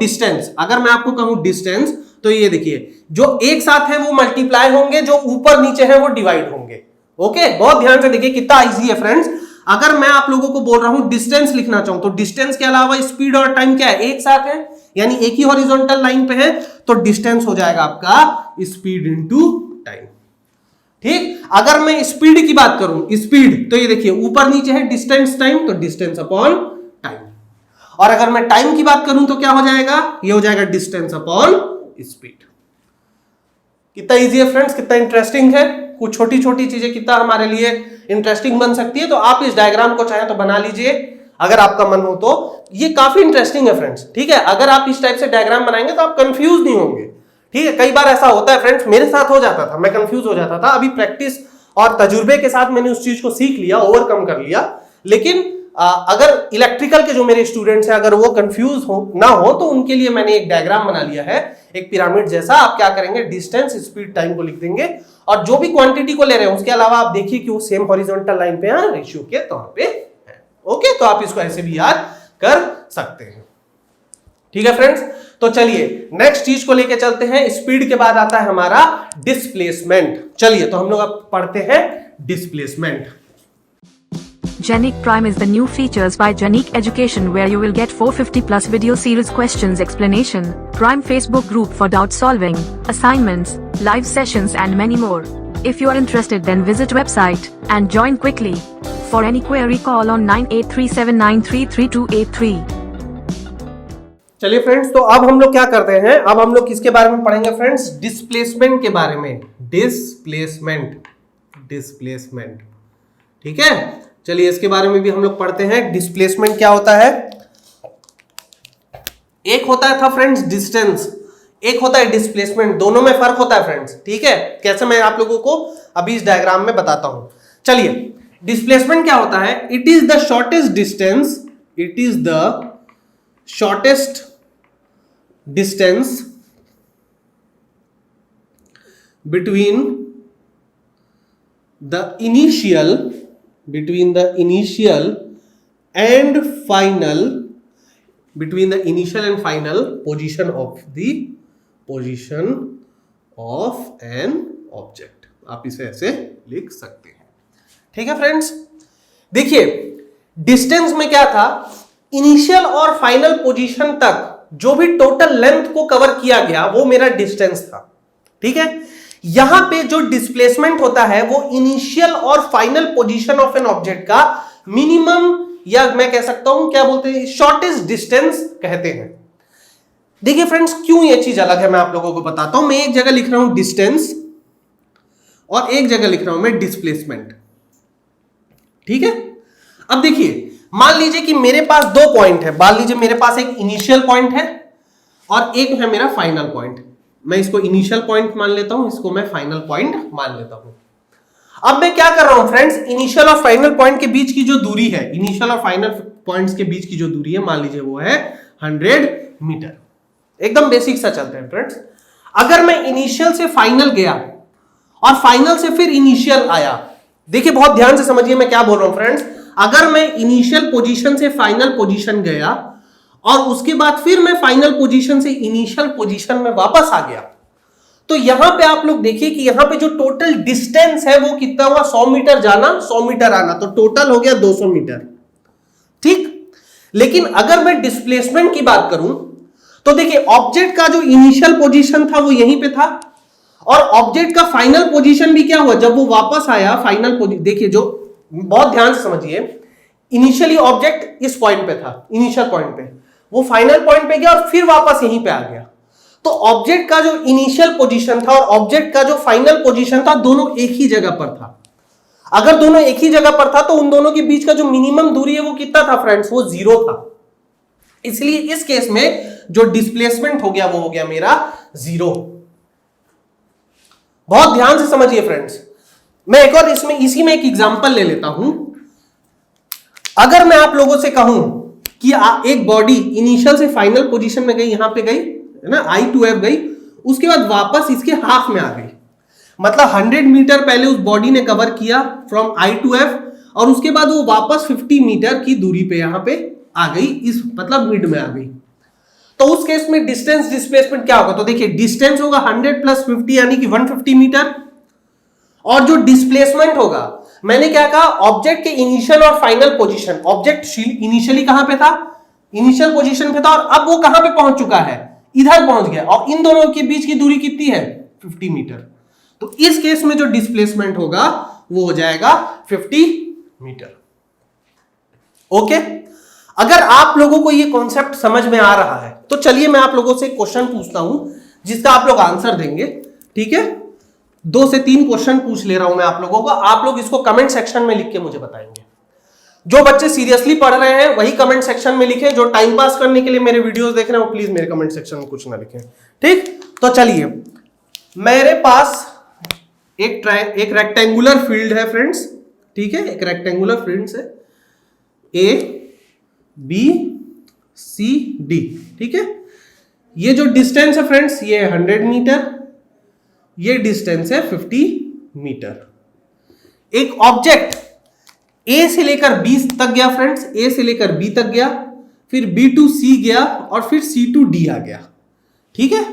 डिस्टेंस, तो ये देखिए, जो एक साथ है वो मल्टीप्लाई होंगे, जो ऊपर नीचे है वो डिवाइड होंगे। ओके, बहुत ध्यान से देखिए कितना इजी है फ्रेंड्स। अगर मैं आप लोगों को बोल रहा हूं डिस्टेंस लिखना चाहूं, तो डिस्टेंस के अलावा स्पीड और टाइम क्या है, एक साथ है, यानी एक ही हॉरिजॉन्टल लाइन पे है, तो डिस्टेंस हो जाएगा आपका स्पीड इनटू टाइम। ठीक, अगर मैं स्पीड की बात करूं, स्पीड, तो ये देखिए ऊपर नीचे है, डिस्टेंस टाइम, तो डिस्टेंस अपॉन टाइम। और अगर मैं टाइम की बात करूं तो क्या हो जाएगा, ये हो जाएगा डिस्टेंस अपॉन स्पीड। कितना इजी है फ्रेंड्स, कितना इंटरेस्टिंग है। कुछ छोटी छोटी चीजें कितना हमारे लिए इंटरेस्टिंग बन सकती है। तो आप इस डायग्राम को चाहे तो बना लीजिए अगर आपका मन हो तो। ये काफी इंटरेस्टिंग है फ्रेंड्स। ठीक है, अगर आप इस टाइप से डायग्राम बनाएंगे तो आप कंफ्यूज नहीं होंगे। ठीक है, कई बार ऐसा होता है फ्रेंड्स, मेरे साथ हो जाता था, मैं कंफ्यूज हो जाता था। अभी प्रैक्टिस और तजुर्बे के साथ मैंने उस चीज को सीख लिया, ओवरकम कर लिया। लेकिन अगर इलेक्ट्रिकल के जो मेरे स्टूडेंट्स हैं, अगर वो कंफ्यूज ना हो तो उनके लिए मैंने एक डायग्राम बना लिया है, एक पिरामिड जैसा। आप क्या करेंगे, डिस्टेंस, स्पीड, टाइम को लिख देंगे, और जो भी क्वांटिटी को ले रहे हैं उसके अलावा आप देखिए कि वो सेम हॉरिजॉन्टल लाइन पे है, रेशियो के तौर पे है। ओके, तो आप इसको ऐसे भी याद कर सकते हैं। ठीक है फ्रेंड्स, तो चलिए नेक्स्ट चीज को लेके चलते हैं। स्पीड के बाद आता है हमारा डिस्प्लेसमेंट। चलिए तो हम लोग अब पढ़ते हैं displacement. Genic Prime is the new features by Genic Education, where you will get 450 plus video series questions explanation, Prime Facebook group for doubt solving, assignments, live sessions and many more. If you are interested, then visit website and join quickly. For any query, call on 9837933283. चलिए फ्रेंड्स, तो अब हम लोग क्या करते हैं, अब हम लोग किसके बारे में पढ़ेंगे फ्रेंड्स, डिस्प्लेसमेंट के बारे में। डिस्प्लेसमेंट, ठीक है। चलिए इसके बारे में भी हम लोग पढ़ते हैं। डिस्प्लेसमेंट क्या होता है, एक होता है था फ्रेंड्स डिस्टेंस, एक होता है डिस्प्लेसमेंट, दोनों में फर्क होता है फ्रेंड्स। ठीक है, कैसे मैं आप लोगों को अभी इस डायग्राम में बताता हूं। चलिए, डिस्प्लेसमेंट क्या होता है, it is the shortest distance between the initial and final position of an object। आप इसे ऐसे लिख सकते हैं। ठीक है फ्रेंड्स, देखिए डिस्टेंस में क्या था, इनिशियल और फाइनल पोजीशन तक जो भी टोटल लेंथ को कवर किया गया वो मेरा डिस्टेंस था। ठीक है, यहां पे जो डिस्प्लेसमेंट होता है वो इनिशियल और final position of an object का मिनिमम, या मैं कह सकता हूं क्या बोलते हैं, शॉर्टेस्ट डिस्टेंस कहते हैं। देखिए फ्रेंड्स, क्यों ये चीज अलग है मैं आप लोगों को बताता हूं। मैं एक जगह लिख रहा हूं डिस्टेंस और एक जगह लिख रहा हूं मैं डिस्प्लेसमेंट। ठीक है, अब देखिए, मान लीजिए कि मेरे पास दो पॉइंट है। मान लीजिए मेरे पास एक इनिशियल पॉइंट है और एक है मेरा फाइनल पॉइंट। मैं इसको इनिशियल पॉइंट मान लेता हूं, इसको मैं फाइनल पॉइंट मान लेता हूं। अब मैं क्या कर रहा हूं फ्रेंड्स, इनिशियल और फाइनल पॉइंट के बीच की जो दूरी है, इनिशियल और फाइनल पॉइंट्स के बीच की जो दूरी है, मान लीजिए वो है 100 मीटर। एकदम बेसिक सा चलते हैं फ्रेंड्स। अगर मैं इनिशियल से फाइनल गया और फाइनल से फिर इनिशियल आया, देखिए बहुत ध्यान से समझिए मैं क्या बोल रहा हूं फ्रेंड्स। अगर मैं इनिशियल पोजीशन से फाइनल पोजीशन गया और उसके बाद फिर मैं फाइनल पोजीशन से इनिशियल पोजीशन में वापस आ गया, तो यहां पे आप लोग देखिए कि यहां पे जो टोटल डिस्टेंस है वो कितना हुआ, 100 मीटर जाना 100 मीटर आना, तो टोटल हो गया 200 मीटर। ठीक, लेकिन अगर मैं डिस्प्लेसमेंट की बात करूं तो देखिए ऑब्जेक्ट का जो इनिशियल पोजीशन था वो यहीं पे था और ऑब्जेक्ट का फाइनल पोजीशन भी क्या हुआ, जब वो वापस आया फाइनल पोजीशन, देखिए जो बहुत ध्यान से समझिए, इनिशियली ऑब्जेक्ट इस पॉइंट पे था, इनिशियल पॉइंट पे, वो फाइनल पॉइंट पे गया और फिर वापस यहीं पे आ गया। तो ऑब्जेक्ट का जो इनिशियल पोजीशन था और ऑब्जेक्ट का जो फाइनल पोजीशन था दोनों एक ही जगह पर था। अगर दोनों एक ही जगह पर था तो उन दोनों के बीच का जो मिनिमम दूरी है वो कितना था फ्रेंड्स, वो 0 था। इसलिए इस केस में जो डिस्प्लेसमेंट हो गया वो हो गया मेरा 0। बहुत ध्यान से समझिए फ्रेंड्स। मैं एक और इसमें इसी में एक एग्जांपल ले लेता हूं। अगर मैं आप लोगों से कहूं कि एक बॉडी इनिशियल से फाइनल पोजीशन में गई, यहां पे गई है ना, I2F गई, उसके बाद वापस इसके हाफ में आ गई, मतलब 100 मीटर पहले उस बॉडी ने कवर किया फ्रॉम I2F और उसके बाद वो वापस 50 मीटर की दूरी पे यहां पे आ गई, इस मतलब मिड में आ गई। तो उस केस में डिस्टेंस डिस्प्लेसमेंट क्या होगा, तो देखिए डिस्टेंस होगा 100 + 50 यानी कि 150 मीटर, और जो डिस्प्लेसमेंट होगा, मैंने क्या कहा, ऑब्जेक्ट के इनिशियल और फाइनल पोजीशन, ऑब्जेक्ट इनिशियली कहां पे था, इनिशियल पोजीशन पे था और अब वो कहां पे पहुंच चुका है, इधर पहुंच गया, और इन दोनों के बीच की दूरी कितनी है, 50 मीटर। तो इस केस में जो डिस्प्लेसमेंट होगा वो हो जाएगा 50 मीटर। ओके, अगर आप लोगों को ये कॉन्सेप्ट समझ में आ रहा है तो चलिए मैं आप लोगों से एक क्वेश्चन पूछता हूं जिसका आप लोग आंसर देंगे। ठीक है, 2 से 3 क्वेश्चन पूछ ले रहा हूं मैं आप लोगों को, आप लोग इसको कमेंट सेक्शन में लिख के मुझे बताएंगे। जो बच्चे सीरियसली पढ़ रहे हैं वही कमेंट सेक्शन में लिखें, जो टाइम पास करने के लिए मेरे वीडियोस देख रहे हैं वो प्लीज मेरे कमेंट सेक्शन में कुछ ना लिखें। ठीक, तो चलिए, मेरे पास एक रेक्टेंगुलर फील्ड है फ्रेंड्स। ठीक है, एक रेक्टेंगुलर फील्ड है ABCD। ठीक है, ये जो डिस्टेंस है फ्रेंड्स ये 100 मीटर, ये डिस्टेंस है 50 मीटर। एक ऑब्जेक्ट A से लेकर B तक गया फ्रेंड्स, A से लेकर B तक गया, फिर B to C गया और फिर C to D आ गया। ठीक है,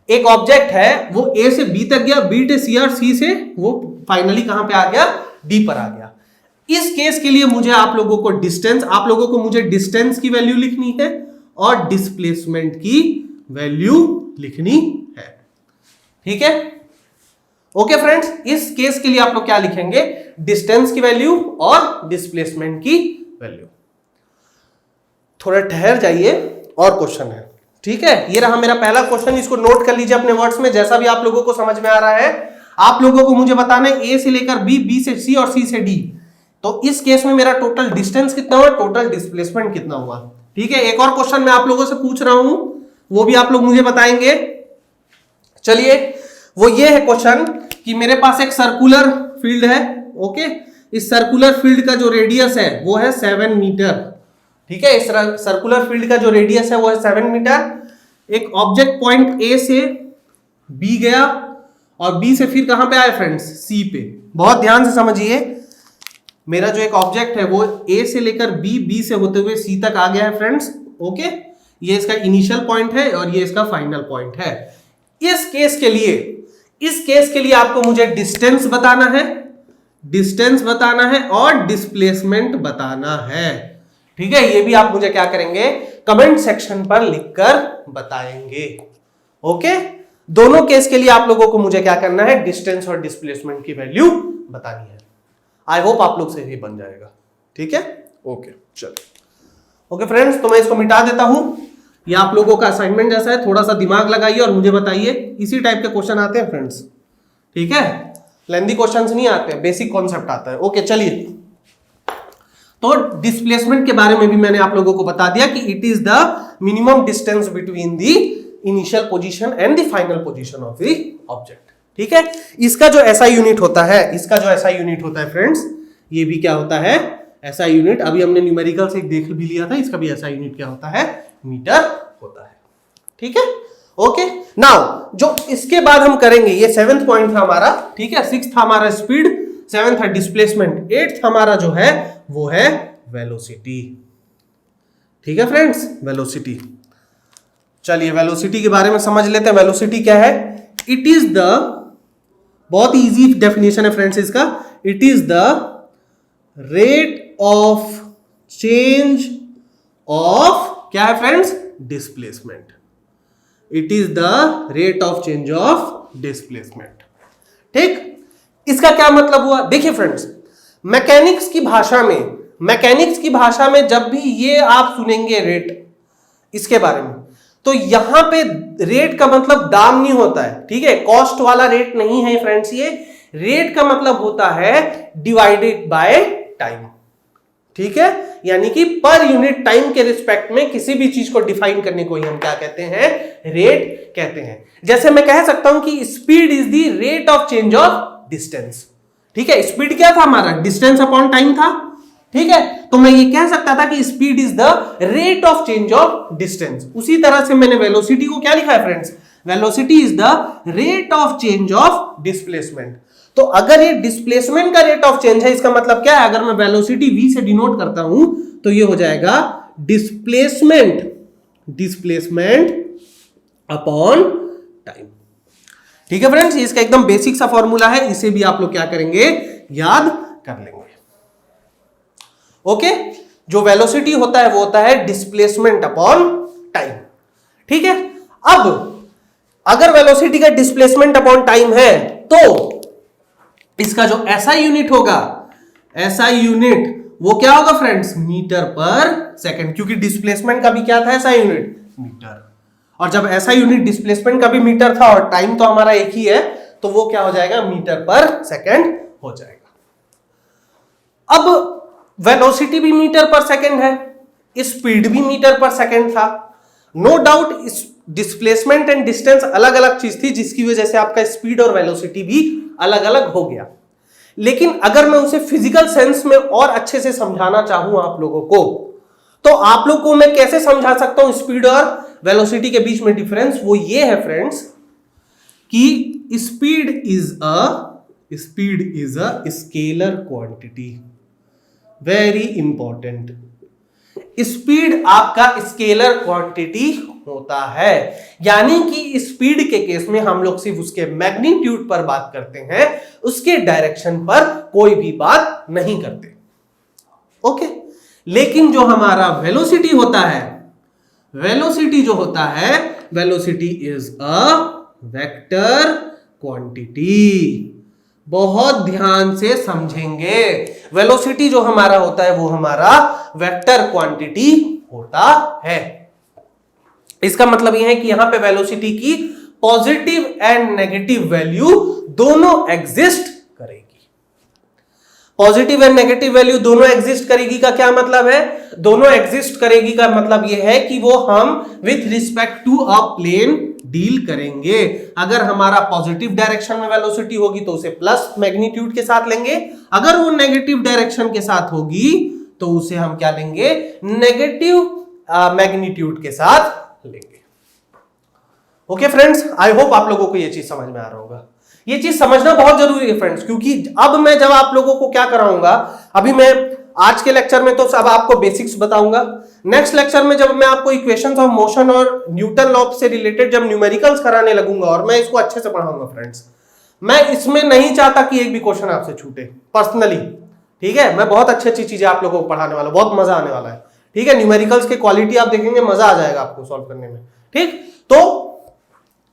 एक ऑब्जेक्ट है वो A से B तक गया, B से C और C से वो फाइनली कहां पे आ गया, D पर आ गया। इस केस के लिए मुझे आप लोगों को मुझे डिस्टेंस की वैल्यू लिखनी है और डिस्प्लेसमेंट की वैल्यू लिखनी है। ठीक है, ओके फ्रेंड्स, इस केस के लिए आप लोग क्या लिखेंगे, डिस्टेंस की वैल्यू और डिस्प्लेसमेंट की वैल्यू। थोड़ा ठहर जाइए, और क्वेश्चन है। ठीक है, ये रहा मेरा पहला क्वेश्चन, इसको नोट कर लीजिए अपने वर्ड्स में, जैसा भी आप लोगों को समझ में आ रहा है। आप लोगों को मुझे बताना है A से लेकर B, B से C और C से D। तो इस केस में मेरा टोटल डिस्टेंस कितना हुआ, टोटल डिस्प्लेसमेंट कितना हुआ। ठीक है, एक और क्वेश्चन मैं आप लोगों से पूछ रहा हूं, वो भी आप लोग मुझे बताएंगे। चलिए, वो ये है क्वेश्चन कि मेरे पास एक सर्कुलर फील्ड है। ओके, इस सर्कुलर फील्ड का जो रेडियस है वो है 7 मीटर। ठीक है, इस सर्कुलर फील्ड का जो रेडियस है वो है 7 मीटर। एक ऑब्जेक्ट पॉइंट A से B गया और B से फिर कहां पे आया फ्रेंड्स, C पे। बहुत ध्यान से समझिए, मेरा जो एक ऑब्जेक्ट है वो A से लेकर B से होते हुए C तक आ गया है फ्रेंड्स। ओके, ये इसका इनिशियल पॉइंट है और ये इसका फाइनल पॉइंट है। इस केस के लिए आपको मुझे डिस्टेंस बताना है और डिस्प्लेसमेंट बताना है। ठीक है, ये भी आप मुझे क्या करेंगे, कमेंट सेक्शन पर लिखकर बताएंगे। ओके, दोनों केस के लिए आप लोगों को मुझे क्या करना है, डिस्टेंस और डिस्प्लेसमेंट की वैल्यू बतानी है। आई होप आप लोग से ही बन जाएगा। ठीक है, ओके चलो। ओके फ्रेंड्स, तो मैं इसको मिटा देता हूं। ये आप लोगों का असाइनमेंट जैसा है, थोड़ा सा दिमाग लगाइए और मुझे बताइए। इसी टाइप के क्वेश्चन आते हैं फ्रेंड्स, ठीक है, लेंथी क्वेश्चंस नहीं आते, बेसिक कॉन्सेप्ट आता है। ओके चलिए, तो डिस्प्लेसमेंट के बारे में भी मैंने आप लोगों को बता दिया कि it is the minimum distance between the initial position and the final position of the object. ठीक है, इसका जो SI यूनिट होता है, इसका जो SI यूनिट होता है फ्रेंड्स, ये भी क्या होता है, SI यूनिट। अभी हमने न्यूमेरिकल से देख भी लिया था, इसका भी SI यूनिट क्या होता है, मीटर होता है। ठीक है, ओके। नाउ जो इसके बाद हम करेंगे, ये 7th पॉइंट था हमारा, ठीक है। 6th था हमारा स्पीड, 7th है डिस्प्लेसमेंट, 8th हमारा जो है वो है वेलोसिटी। ठीक है फ्रेंड्स, वेलोसिटी। चलिए वेलोसिटी के बारे में समझ लेते हैं। वेलोसिटी क्या है, इट इज द, बहुत इजी डेफिनेशन है फ्रेंड्स इसका, it is the rate of change of, क्या है friends, displacement. It is the rate of change of displacement. ठीक, इसका क्या मतलब हुआ, देखिए फ्रेंड्स, मैकेनिक्स की भाषा में जब भी ये आप सुनेंगे रेट, इसके बारे में, तो यहां पे रेट का मतलब दाम नहीं होता है। ठीक है, कॉस्ट वाला रेट नहीं है फ्रेंड्स, ये रेट का मतलब होता है डिवाइडेड बाय टाइम। ठीक है, यानी कि पर यूनिट टाइम के रिस्पेक्ट में किसी भी चीज को डिफाइन करने को ही हम क्या कहते हैं, रेट कहते हैं। जैसे मैं कह सकता हूं कि speed is the rate of change of distance. ठीक है, स्पीड क्या था हमारा, डिस्टेंस अपॉन टाइम था। ठीक है, तो मैं ये कह सकता था कि speed is the rate of change of distance. उसी तरह से मैंने वेलोसिटी को क्या लिखा है friends, velocity is the rate of change of displacement. तो अगर ये डिस्प्लेसमेंट का रेट ऑफ चेंज है, इसका मतलब क्या है, अगर मैं वेलोसिटी v से डिनोट करता हूं तो ये हो जाएगा डिस्प्लेसमेंट अपॉन टाइम। ठीक है फ्रेंड्स, इसका एकदम बेसिक सा फॉर्मूला है, इसे भी आप लोग क्या करेंगे, याद कर लेंगे। ओके, जो वेलोसिटी होता है वो होता है डिस्प्लेसमेंट अपॉन टाइम। ठीक है, अब अगर वेलोसिटी का डिस्प्लेसमेंट अपॉन टाइम है तो इसका जो SI यूनिट होगा, SI यूनिट वो क्या होगा फ्रेंड्स, मीटर पर सेकंड, क्योंकि डिस्प्लेसमेंट का भी क्या था SI यूनिट, मीटर। और जब SI यूनिट डिस्प्लेसमेंट का भी मीटर था और टाइम तो हमारा एक ही है, तो वो क्या हो जाएगा, मीटर पर सेकंड हो जाएगा। अब वेलोसिटी भी मीटर पर सेकंड है, स्पीड भी मीटर पर सेकंड था। No doubt displacement and distance अलग अलग चीज थी, जिसकी वजह से आपका स्पीड और वेलोसिटी भी अलग अलग हो गया। लेकिन अगर मैं उसे फिजिकल सेंस में और अच्छे से समझाना चाहूं आप लोगों को, तो आप लोग को मैं कैसे समझा सकता हूं स्पीड और वेलोसिटी के बीच में डिफरेंस, वो ये है फ्रेंड्स कि speed is a scalar quantity. Very important, speed आपका स्केलर क्वांटिटी होता है, यानी कि स्पीड के केस में हम लोग सिर्फ उसके मैग्नीट्यूड पर बात करते हैं, उसके डायरेक्शन पर कोई भी बात नहीं करते। ओके, लेकिन जो हमारा वेलोसिटी होता है, वेलोसिटी जो होता है, velocity is a vector quantity. बहुत ध्यान से समझेंगे, वेलोसिटी जो हमारा होता है वो हमारा वेक्टर क्वांटिटी होता है। इसका मतलब यह है कि यहां पे वेलोसिटी की पॉजिटिव एंड नेगेटिव वैल्यू दोनों एग्जिस्ट करेगी। पॉजिटिव एंड नेगेटिव वैल्यू दोनों एग्जिस्ट करेगी का क्या मतलब है, दोनों एग्जिस्ट करेगी का मतलब यह है कि वो हम with respect to a plane deal करेंगे। अगर हमारा पॉजिटिव डायरेक्शन में वेलोसिटी होगी तो उसे प्लस मैग्नीट्यूड के साथ लेंगे, अगर वो नेगेटिव डायरेक्शन के साथ होगी तो उसे हम क्या लेंगे, नेगेटिव मैग्नीट्यूड के साथ लेंगे। ओके फ्रेंड्स, आई होप आप लोगों को यह चीज समझ में आ रहा होगा। ये चीज समझना बहुत जरूरी है फ्रेंड्स, क्योंकि अब मैं जब आप लोगों को क्या कराऊंगा, अभी मैं आज के लेक्चर में तो सब आपको बेसिक्स बताऊंगा, नेक्स्ट लेक्चर में जब मैं आपको इक्वेशंस ऑफ मोशन और न्यूटन लॉ से रिलेटेड जब न्यूमेरिकल्स कराने लगूंगा और मैं इसको अच्छे से पढ़ाऊंगा फ्रेंड्स, मैं इसमें नहीं चाहता कि एक भी क्वेश्चन आपसे छूटे पर्सनली। ठीक है, मैं बहुत अच्छी अच्छी चीजें आप लोगों को पढ़ाने वाला हूं, बहुत मजा आने वाला है। ठीक है, न्यूमेरिकल्स के क्वालिटी आप देखेंगे, मजा आ जाएगा आपको सॉल्व करने में। ठीक, तो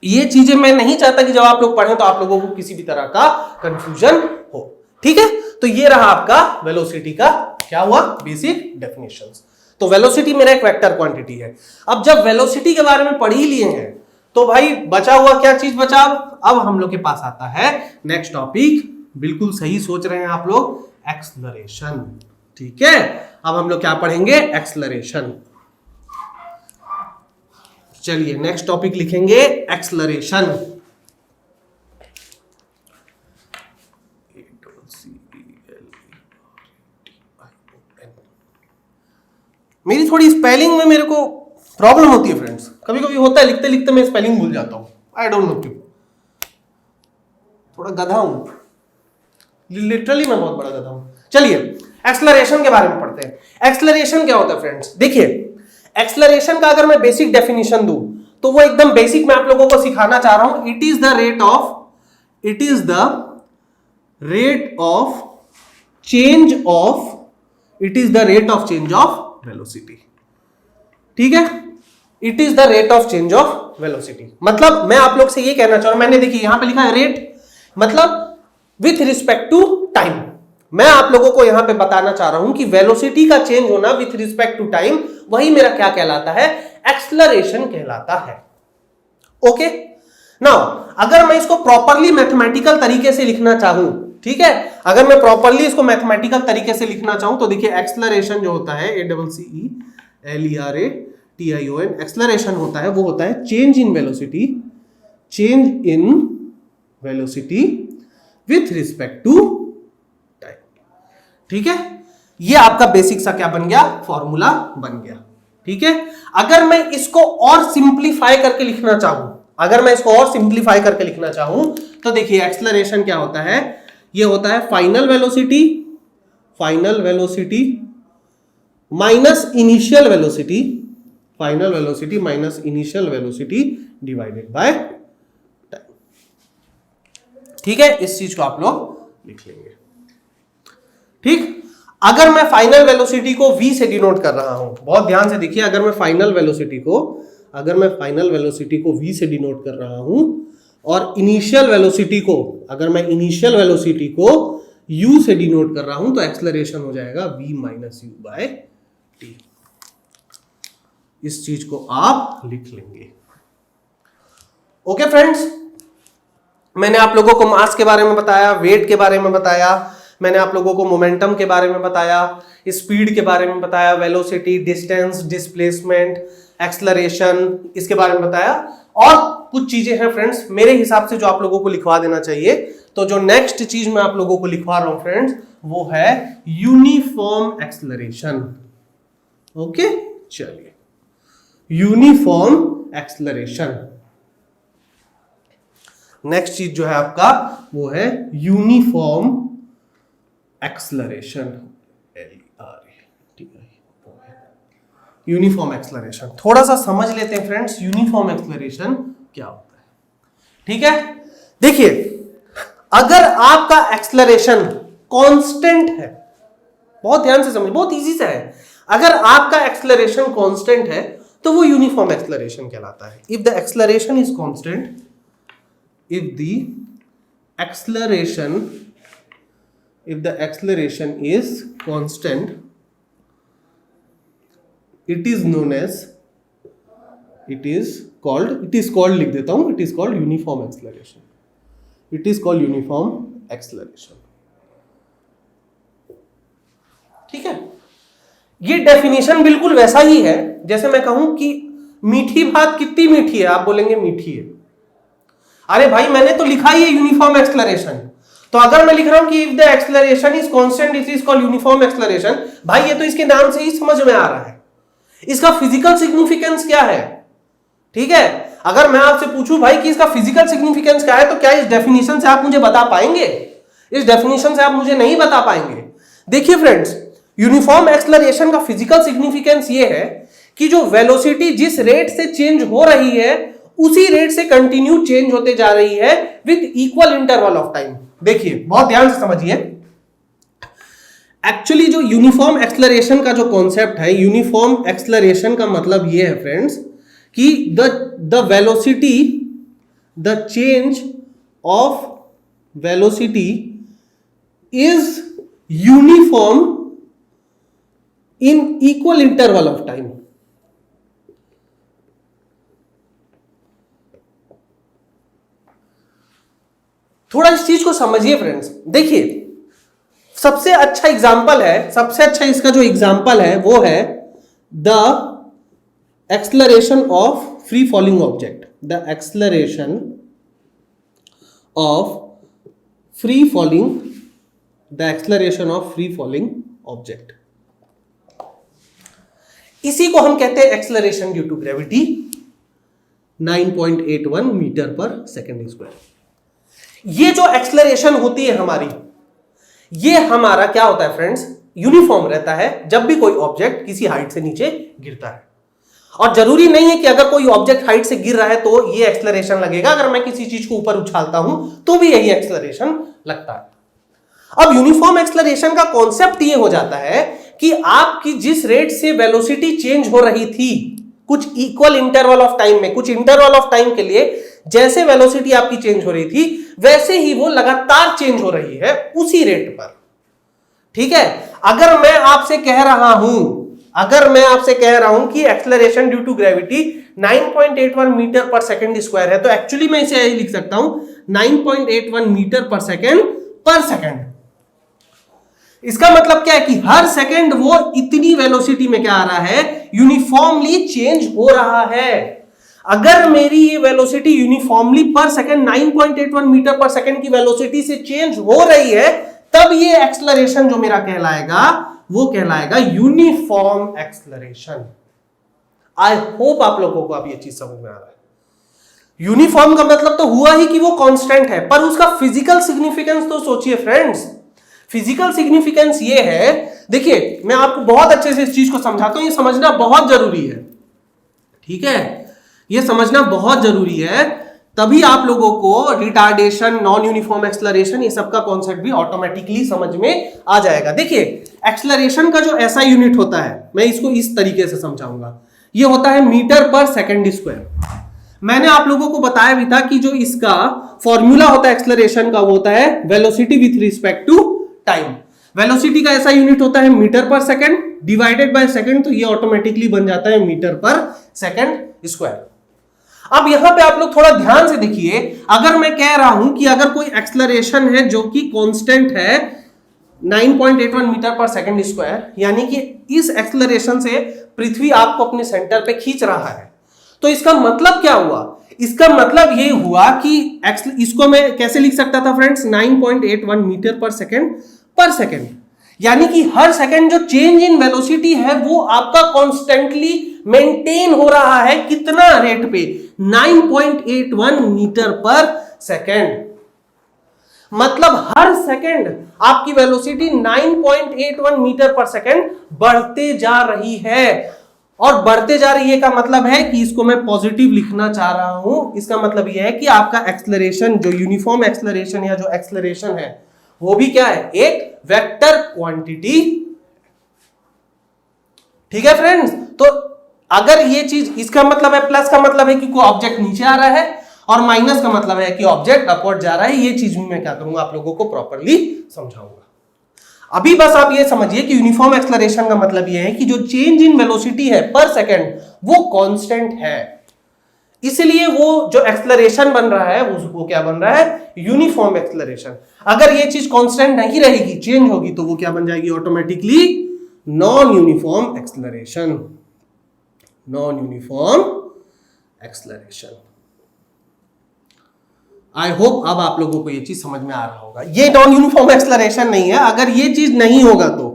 ये चीजें मैं नहीं चाहता कि जब आप लोग पढ़ें तो आप लोगों को किसी भी तरह का कंफ्यूजन हो। ठीक है, तो ये रहा आपका वेलोसिटी का क्या हुआ, बेसिक डेफिनेशंस। तो वेलोसिटी मेरा एक वेक्टर क्वांटिटी है। अब जब वेलोसिटी के बारे में पढ़ ही लिए हैं तो भाई बचा हुआ क्या चीज बचा, अब हम लोग के पास आता है नेक्स्ट टॉपिक, बिल्कुल सही सोच रहे हैं आप लोग, एक्सलरेशन। ठीक है, अब हम लोग क्या पढ़ेंगे, एक्सलरेशन। चलिए नेक्स्ट टॉपिक लिखेंगे एक्सलरेशन। मेरी थोड़ी स्पेलिंग में मेरे को प्रॉब्लम होती है फ्रेंड्स, कभी कभी होता है लिखते लिखते मैं स्पेलिंग भूल जाता हूं, आई डोंट नो क्यों, थोड़ा गधा हूं, लिटरली मैं बहुत बड़ा गधा हूं। चलिए एक्सलरेशन के बारे में पढ़ते हैं। एक्सलरेशन क्या होता है फ्रेंड्स, देखिए एक्सलरेशन का अगर मैं बेसिक डेफिनेशन दूं तो वो एकदम बेसिक मैं आप लोगों को सिखाना चाह रहा हूं। It is the rate of change of velocity. ठीक है, it is the rate of change of velocity, मतलब मैं आप लोग से ये कहना चाह रहा हूं, मैंने देखिए यहां पे लिखा है रेट, मतलब विथ रिस्पेक्ट टू टाइम। मैं आप लोगों को यहां पे बताना चाह रहा हूं कि वेलोसिटी का चेंज होना विथ रिस्पेक्ट टू टाइम, वही मेरा क्या कहलाता है, एक्सलरेशन कहलाता है। ओके, नाउ अगर मैं इसको प्रॉपरली मैथमेटिकल तरीके से लिखना चाहूं, ठीक है, अगर मैं प्रॉपरली इसको मैथमेटिकल तरीके से लिखना चाहूं तो देखिए एक्सलरेशन जो होता है ACCELERATION, एक्सलरेशन होता है, वो होता है change in velocity with respect to time. ठीक है, ये आपका बेसिक सा क्या बन गया, फॉर्मूला बन गया। ठीक है, अगर मैं इसको और सिंप्लीफाई करके लिखना चाहूं, तो देखिए एक्सलरेशन क्या होता है, ये होता है final velocity minus initial velocity divided by time. ठीक है, इस चीज को आप लोग लिख लेंगे। ठीक, अगर मैं फाइनल वेलोसिटी को v से डिनोट कर रहा हूं, बहुत ध्यान से देखिए, अगर मैं फाइनल वेलोसिटी को v से डिनोट कर रहा हूं और इनिशियल वेलोसिटी को u से डिनोट कर रहा हूं, तो एक्सलरेशन हो जाएगा v minus u by t। इस चीज को आप लिख लेंगे। ओके फ्रेंड्स, मैंने आप लोगों को मास के बारे में बताया, वेट के बारे में बताया, मैंने आप लोगों को मोमेंटम के बारे में बताया, स्पीड के बारे में बताया, वेलोसिटी, डिस्टेंस, डिस्प्लेसमेंट, एक्सलरेशन, इसके बारे में बताया, और कुछ चीजें हैं फ्रेंड्स मेरे हिसाब से जो आप लोगों को लिखवा देना चाहिए। तो जो नेक्स्ट चीज मैं आप लोगों को लिखवा रहा हूं फ्रेंड्स, वो है यूनिफॉर्म एक्सलरेशन। ओके, चलिए यूनिफॉर्म एक्सलरेशन, नेक्स्ट चीज जो है आपका वो है यूनिफॉर्म एक्सलरेशन, यूनिफॉर्म एक्सलरेशन। थोड़ा सा समझ लेते हैं फ्रेंड्स यूनिफॉर्म एक्सलरेशन क्या होता है। ठीक है, देखिए अगर आपका एक्सलरेशन कांस्टेंट है, बहुत ध्यान से समझिए, बहुत इजी सा है, अगर आपका एक्सलरेशन कांस्टेंट है तो वो यूनिफॉर्म एक्सलरेशन कहलाता है। If the acceleration is constant, if the acceleration is constant, it is called लिख देता हूं, it is called uniform acceleration। ठीक है, ये डेफिनेशन बिल्कुल वैसा ही है जैसे मैं कहूं कि मीठी भात कितनी मीठी है, आप बोलेंगे मीठी है। अरे भाई मैंने तो लिखा ही है यूनिफॉर्म एक्सलरेशन, तो अगर मैं लिख रहा हूं कि if the acceleration is constant it is called uniform acceleration, भाई ये तो इसके नाम से ही समझ में आ रहा है, इसका फिजिकल सिग्निफिकेंस क्या है। ठीक है, अगर मैं आपसे पूछूं भाई कि इसका फिजिकल सिग्निफिकेंस क्या है, तो क्या इस डेफिनेशन से आप मुझे बता पाएंगे? इस डेफिनेशन से आप मुझे नहीं बता पाएंगे। देखिए फ्रेंड्स, यूनिफॉर्म एक्सलरेशन का फिजिकल सिग्निफिकेंस ये है कि जो वेलोसिटी जिस रेट से चेंज हो रही है उसी रेट से कंटिन्यू चेंज होते जा रही है with equal interval of time. देखिए बहुत ध्यान से समझिए, एक्चुअली जो यूनिफॉर्म एक्सलरेशन का जो कॉन्सेप्ट है, यूनिफॉर्म एक्सलरेशन का मतलब ये है फ्रेंड्स कि the velocity, the change of velocity is uniform in equal interval of time. थोड़ा इस चीज को समझिए फ्रेंड्स। देखिए सबसे अच्छा एग्जाम्पल है, सबसे अच्छा इसका जो एग्जाम्पल है वो है the acceleration of free falling object. The acceleration of free falling, the acceleration of free falling object, इसी को हम कहते हैं acceleration due to gravity, 9.81 metre पर सेकेंड स्क्वायर। ये जो एक्सलरेशन होती है हमारी, ये हमारा क्या होता है फ्रेंड्स, यूनिफॉर्म रहता है जब भी कोई ऑब्जेक्ट किसी हाइट से नीचे गिरता है। और जरूरी नहीं है कि अगर कोई ऑब्जेक्ट हाइट से गिर रहा है तो ये एक्सलरेशन लगेगा, अगर मैं किसी चीज को ऊपर उछालता हूं तो भी यही एक्सलरेशन लगता है। अब यूनिफॉर्म एक्सलरेशन का कॉन्सेप्ट ये हो जाता है कि आपकी जिस रेट से वेलोसिटी चेंज हो रही थी कुछ इक्वल इंटरवल ऑफ टाइम में, कुछ इंटरवल ऑफ टाइम के लिए जैसे वेलोसिटी आपकी चेंज हो रही थी वैसे ही वो लगातार चेंज हो रही है उसी रेट पर। ठीक है, अगर मैं आपसे कह रहा हूं कि acceleration due to gravity 9.81 metre पर सेकेंड स्क्वायर है, तो एक्चुअली मैं इसे यही लिख सकता हूं 9.81 मीटर पर सेकेंड। इसका मतलब क्या है कि हर सेकंड वो इतनी वेलोसिटी में क्या आ रहा है, यूनिफॉर्मली चेंज हो रहा है। अगर मेरी ये वेलोसिटी यूनिफॉर्मली पर सेकंड 9.81 मीटर पर सेकंड की वेलोसिटी से चेंज हो रही है, तब ये एक्सलरेशन जो मेरा कहलाएगा वो कहलाएगा यूनिफॉर्म एक्सलरेशन। आई होप आप लोगों को अब ये चीज समझ में आ रहा है। यूनिफॉर्म का मतलब तो हुआ ही कि वो कांस्टेंट है, पर उसका फिजिकल सिग्निफिकेंस तो सोचिए फ्रेंड्स। फिजिकल सिग्निफिकेंस ये है, देखिए मैं आपको बहुत अच्छे से इस चीज को समझाता हूं, ये समझना बहुत जरूरी है। ठीक है, ये समझना बहुत जरूरी है, तभी आप लोगों को रिटार्डेशन, नॉन यूनिफॉर्म एक्सलरेशन, ये सब का कॉन्सेप्ट भी ऑटोमेटिकली समझ में आ जाएगा। देखिए एक्सलरेशन का जो ऐसा यूनिट होता है, मैं इसको इस तरीके से समझाऊंगा, ये होता है मीटर पर सेकेंड स्क्वायर। मैंने आप लोगों को बताया भी था कि जो इसका फॉर्मूला होता है एक्सलरेशन का, वो होता है velocity with respect to time. Velocity का ऐसा यूनिट होता है मीटर पर सेकेंड डिवाइडेड बाय सेकेंड, तो ये ऑटोमेटिकली बन जाता है मीटर पर सेकेंड स्क्वायर। अब यहां पे आप लोग थोड़ा ध्यान से देखिए, अगर मैं कह रहा हूं कि अगर कोई एक्सलरेशन है जो कि कांस्टेंट है 9.81 मीटर पर सेकेंड स्क्वायर, यानी कि इस एक्सलरेशन से पृथ्वी आपको अपने सेंटर पे खींच रहा है, तो इसका मतलब क्या हुआ? इसका मतलब ये हुआ कि इसको मैं कैसे लिख सकता था फ्रेंड्स, 9.81 मीटर पर सेकेंड, यानी कि हर सेकंड जो चेंज इन वेलोसिटी है वो आपका कांस्टेंटली मेंटेन हो रहा है। कितना रेट पे? 9.81 मीटर पर सेकेंड। मतलब हर सेकंड आपकी वेलोसिटी 9.81 मीटर पर सेकेंड बढ़ते जा रही है। और बढ़ते जा रही है का मतलब है कि इसको मैं पॉजिटिव लिखना चाह रहा हूं। इसका मतलब यह है कि आपका एक्सलरेशन, जो यूनिफॉर्म एक्सलरेशन या जो एक्सलरेशन है, वो भी क्या है? एक वेक्टर क्वांटिटी। ठीक है फ्रेंड्स, तो अगर ये चीज, इसका मतलब है, प्लस का मतलब है कि कोई ऑब्जेक्ट नीचे आ रहा है, और माइनस का मतलब है कि ऑब्जेक्ट अपवर्ड जा रहा है। ये चीज भी मैं क्या करूंगा, आप लोगों को प्रॉपर्ली समझाऊंगा। अभी बस आप ये समझिए कि यूनिफॉर्म एक्सलरेशन का मतलब ये है कि जो चेंज इन वेलोसिटी है पर सेकंड वो कांस्टेंट है, इसलिए वो जो एक्सलरेशन बन रहा है वो क्या बन रहा है? Uniform acceleration. अगर ये चीज कांस्टेंट नहीं रहेगी, चेंज होगी, तो वो क्या बन जाएगी automatically? Non uniform acceleration. Non uniform acceleration. I hope अब आप लोगों को ये चीज समझ में आ रहा होगा। ये नॉन यूनिफॉर्म एक्सलरेशन नहीं है अगर ये चीज नहीं होगा तो।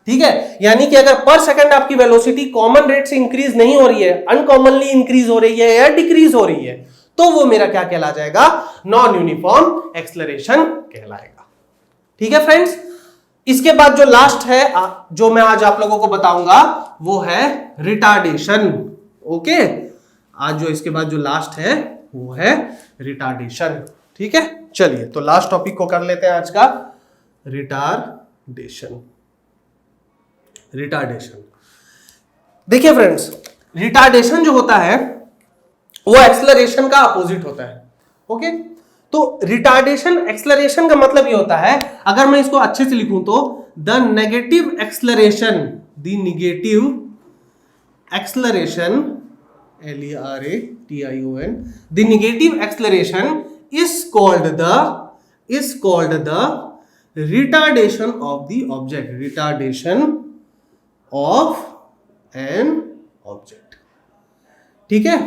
ठीक है, यानी कि अगर पर सेकंड आपकी वेलोसिटी कॉमन रेट से इंक्रीज नहीं हो रही है, अनकॉमनली इंक्रीज हो रही है या डिक्रीज हो रही है, तो वो मेरा क्या कहला जाएगा? नॉन यूनिफॉर्म एक्सलरेशन कहलाएगा। ठीक है फ्रेंड्स, इसके बाद जो लास्ट है जो मैं आज आप लोगों को बताऊंगा वो है रिटार्डेशन। ओके, आज जो इसके बाद जो लास्ट है वो है रिटार्डेशन। ठीक है, चलिए तो लास्ट टॉपिक को कर लेते हैं आज का, रिटार्डेशन। रिटार्डेशन। देखिए फ्रेंड्स, रिटार्डेशन जो होता है वो एक्सेलरेशन का अपोजिट होता है। ओके, तो रिटार्डेशन एक्सेलरेशन का मतलब ये होता है, अगर मैं इसको अच्छे से लिखूं तो the negative acceleration, the negative acceleration, LERATION, the negative acceleration is called the retardation of the object, retardation of an object। ठीक है,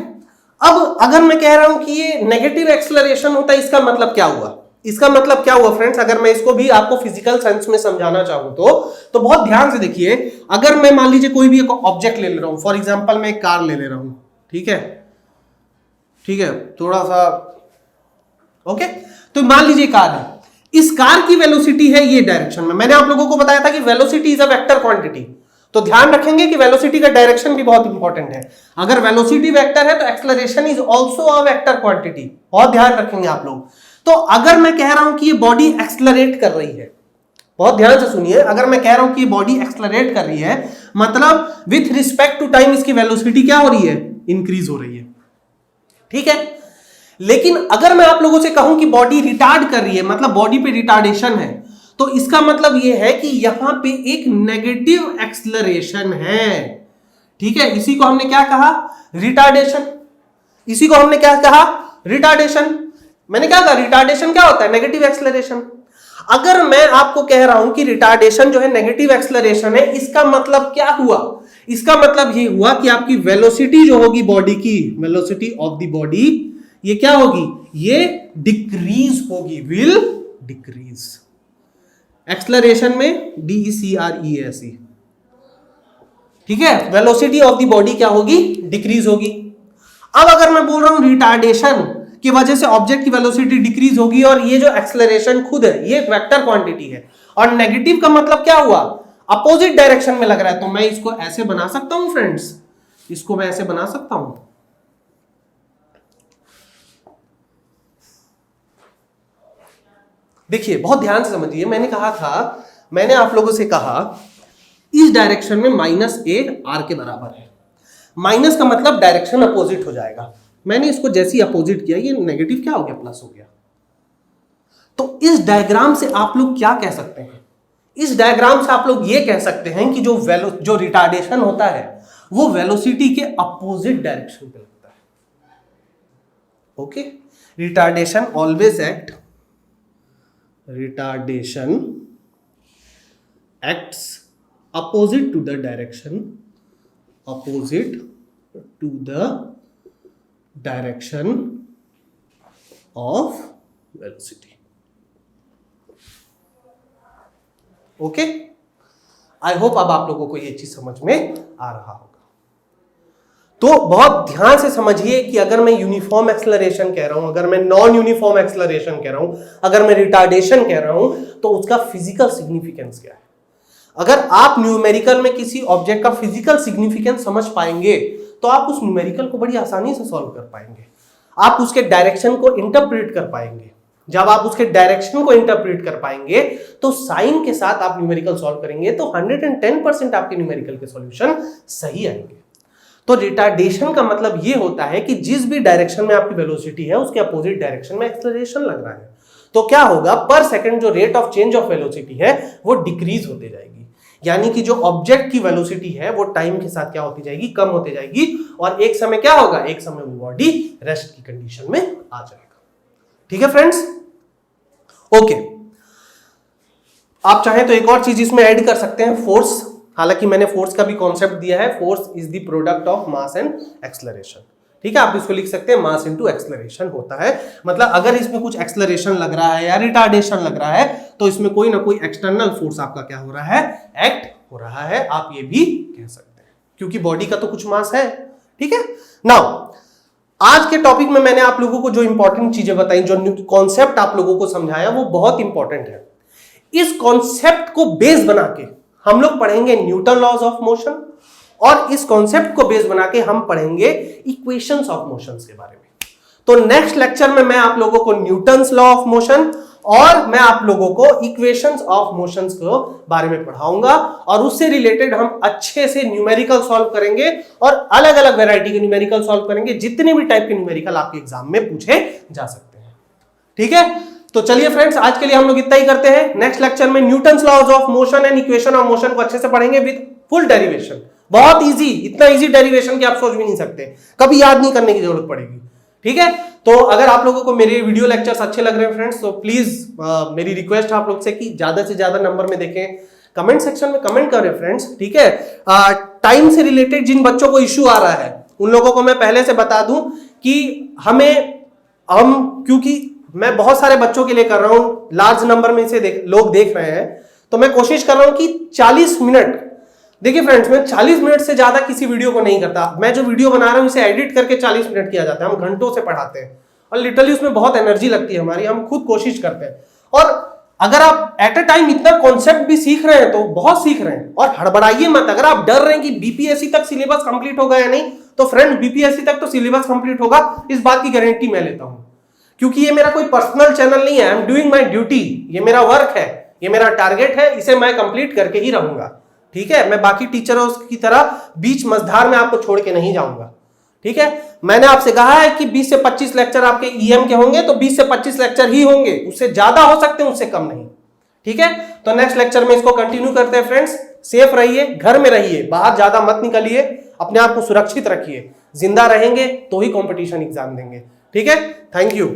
अब अगर मैं कह रहा हूं कि ये नेगेटिव एक्सेलरेशन होता है, इसका मतलब क्या हुआ? इसका मतलब क्या हुआ फ्रेंड्स, अगर मैं इसको भी आपको फिजिकल सेंस में समझाना चाहूं तो बहुत ध्यान से देखिए। अगर मैं मान लीजिए कोई भी एक ऑब्जेक्ट ले रहा हूं, फॉर एग्जांपल मैं एक कार ले रहा हूं, ठीक है, थोड़ा सा ओके, तो मान लीजिए कार है, इस कार की वेलोसिटी है ये डायरेक्शन में। मैंने आप लोगों को बताया था कि velocity is a vector quantity, तो ध्यान रखेंगे कि वेलोसिटी का डायरेक्शन भी बहुत इंपॉर्टेंट है। अगर वेलोसिटी वेक्टर है तो acceleration is also a vector quantity, बहुत ध्यान रखेंगे आप लोग। तो अगर मैं कह रहा हूं कि ये बॉडी एक्सेलरेट कर रही है, बहुत ध्यान से सुनिए, अगर मैं कह रहा हूं कि ये बॉडी एक्सेलरेट कर रही है, मतलब विथ रिस्पेक्ट टू टाइम इसकी वेलोसिटी क्या हो रही है? इंक्रीज हो रही है। ठीक है, लेकिन अगर मैं आप लोगों से कहूं कि बॉडी रिटार्ड कर रही है, मतलब बॉडी पे रिटार्डेशन है, तो इसका मतलब यह है कि यहां पे एक नेगेटिव एक्सेलरेशन है। ठीक है, इसी को हमने क्या कहा? रिटार्डेशन। इसी को हमने क्या कहा? रिटार्डेशन। मैंने क्या कहा? रिटार्डेशन क्या होता है? Negative acceleration. अगर मैं आपको कह रहा हूं कि रिटार्डेशन जो है नेगेटिव एक्सेलरेशन है, इसका मतलब क्या हुआ? इसका मतलब ये हुआ कि आपकी वेलोसिटी जो होगी बॉडी की, वेलोसिटी ऑफ द बॉडी, ये क्या होगी? ये डिक्रीज होगी, विल डिक्रीज। एक्सेलरेशन में DECREASE। ठीक है, वेलोसिटी ऑफ द बॉडी क्या होगी? डिक्रीज होगी। अब अगर मैं बोल रहा हूं रिटार्डेशन की वजह से ऑब्जेक्ट की वेलोसिटी डिक्रीज होगी, और ये जो एक्सेलरेशन खुद है ये एक वेक्टर क्वांटिटी है, और नेगेटिव का मतलब क्या हुआ? अपोजिट डायरेक्शन में लग रहा है। तो मैं इसको ऐसे बना सकता हूं फ्रेंड्स, इसको मैं ऐसे बना सकता हूं, देखिए बहुत ध्यान से समझिए। मैंने आप लोगों से कहा इस डायरेक्शन में -a r के बराबर है। माइनस का मतलब डायरेक्शन अपोजिट हो जाएगा। मैंने इसको जैसे ही अपोजिट किया, ये नेगेटिव क्या हो गया? प्लस हो गया। तो इस डायग्राम से आप लोग क्या कह सकते हैं? इस डायग्राम से आप लोग ये कह सकते हैं कि जो रिटार्डेशन होता है वो वेलोसिटी के अपोजिट डायरेक्शन पे लगता है। Okay, retardation always acts opposite to the direction of velocity। Okay, I hope अब आप लोगों को ये चीज समझ में आ रहा होगा। तो बहुत ध्यान से समझिए कि अगर मैं यूनिफॉर्म एक्सेलरेशन कह रहा हूं, अगर मैं नॉन यूनिफॉर्म एक्सेलरेशन कह रहा हूं, अगर मैं रिटार्डेशन कह रहा हूं, तो उसका फिजिकल सिग्निफिकेंस क्या है। अगर आप न्यूमेरिकल में किसी ऑब्जेक्ट का फिजिकल सिग्निफिकेंस समझ पाएंगे तो आप उस न्यूमेरिकल को बड़ी आसानी से सॉल्व कर पाएंगे। आप उसके डायरेक्शन को इंटरप्रेट कर पाएंगे। जब आप उसके डायरेक्शन को इंटरप्रेट कर पाएंगे तो साइन के साथ आप न्यूमेरिकल सॉल्व करेंगे तो 110% आपके न्यूमेरिकल के सॉल्यूशन सही आएंगे। तो रिटार्डेशन का मतलब ये होता है कि जिस भी डायरेक्शन में आपकी वेलोसिटी है उसके अपोजिट डायरेक्शन में एक्सेलरेशन लग रहा है, तो क्या होगा? पर सेकंड जो rate of change of velocity है वो डिक्रीज होते जाएगी। यानी कि जो ऑब्जेक्ट की वेलोसिटी है वो टाइम के साथ क्या होती जाएगी? कम होते जाएगी, और एक समय क्या होगा? एक समय वो बॉडी रेस्ट की कंडीशन में आ जाएगा। ठीक है फ्रेंड्स, ओके। आप चाहे तो एक और चीज इसमें ऐड कर सकते हैं, फोर्स। हालांकि मैंने फोर्स का भी कॉन्सेप्ट दिया है, force is the product of mass and acceleration. ठीक है, आप इसको लिख सकते हैं मास इनटू एक्सेलरेशन होता है। मतलब अगर इसमें कुछ एक्सेलरेशन लग रहा है या रिटार्डेशन लग रहा है तो इसमें कोई ना कोई एक्सटर्नल फोर्स आपका क्या हो रहा है? एक्ट हो रहा है। आप ये भी कह सकते हैं, क्योंकि बॉडी का तो कुछ मास है। ठीक है, नाउ आज के टॉपिक में मैंने आप लोगों को जो इंपॉर्टेंट चीजें बताई, जो कॉन्सेप्ट आप लोगों को समझाया, वो बहुत इंपॉर्टेंट है। इस कॉन्सेप्ट को बेस बना के हम लोग पढ़ेंगे न्यूटन लॉज ऑफ मोशन, और इस कॉन्सेप्ट को बेस बना के हम पढ़ेंगे इक्वेशंस ऑफ मोशंस के बारे में। तो नेक्स्ट लेक्चर में मैं आप लोगों को न्यूटन्स लॉ ऑफ मोशन और मैं आप लोगों को इक्वेशंस ऑफ मोशंस को बारे में पढ़ाऊंगा और उससे रिलेटेड हम अच्छे से न्यूमेरिकल सॉल्व करेंगे और अलग अलग वैरायटी के न्यूमेरिकल सॉल्व करेंगे, जितने भी टाइप के न्यूमेरिकल आपके एग्जाम में पूछे जा सकते हैं। ठीक है, तो चलिए फ्रेंड्स, आज के लिए हम लोग इतना ही करते हैं। नेक्स्ट लेक्चर में Newton's laws of motion and equation of motion को अच्छे से पढ़ेंगे विद फुल डेरिवेशन। बहुत इजी, इतना इजी डेरिवेशन कि आप सोच भी नहीं सकते, कभी याद नहीं करने की जरूरत पड़ेगी। ठीक है, तो अगर आप लोगों को मेरे वीडियो लेक्चर्स अच्छे लग रहे हैं फ्रेंड्स, तो प्लीज मेरी रिक्वेस्ट है आप लोग से कि ज्यादा से ज्यादा नंबर में देखें, कमेंट सेक्शन में कमेंट करें फ्रेंड्स। ठीक है, टाइम से रिलेटेड जिन बच्चों को इश्यू आ रहा है उन लोगों को मैं पहले से बता दूं कि क्योंकि मैं बहुत सारे बच्चों के लिए कर रहा हूं, लार्ज नंबर में से लोग देख रहे हैं, तो मैं कोशिश कर रहा हूं कि 40 मिनट, देखिए फ्रेंड्स, मैं 40 मिनट से ज्यादा किसी वीडियो को नहीं करता। मैं जो वीडियो बना रहा हूं इसे एडिट करके 40 मिनट किया जाता है। हम घंटों से पढ़ाते हैं और लिटरली उसमें बहुत एनर्जी लगती है हमारी, हम खुद कोशिश करते हैं। और अगर आप एट अ टाइम इतना कॉन्सेप्ट भी सीख रहे हैं तो बहुत सीख रहे हैं, और हड़बड़ाइए मत। अगर आप डर रहे हैं कि बीपीएससी तक सिलेबस कंप्लीट होगा या नहीं, तो फ्रेंड्स बीपीएससी तक तो सिलेबस कंप्लीट होगा, इस बात की गारंटी मैं लेता हूं, क्योंकि ये मेरा कोई पर्सनल चैनल नहीं है। I am doing my duty, ये मेरा वर्क है, ये मेरा टारगेट है, इसे मैं कंप्लीट करके ही रहूंगा। ठीक है, मैं बाकी टीचरों की तरह बीच मझधार में आपको छोड़ के नहीं जाऊंगा। ठीक है, मैंने आपसे कहा है कि 20 से 25 लेक्चर आपके ईएम के होंगे, तो 20 से 25 लेक्चर ही होंगे, उससे ज्यादा हो सकते हैं, उससे कम नहीं। ठीक है, तो नेक्स्ट लेक्चर में इसको कंटिन्यू करते हैं फ्रेंड्स। सेफ रहिए, घर में रहिए, बाहर ज्यादा मत निकलिए, अपने आप को सुरक्षित रखिए। जिंदा रहेंगे तो ही कंपटीशन एग्जाम देंगे। ठीक है, थैंक यू।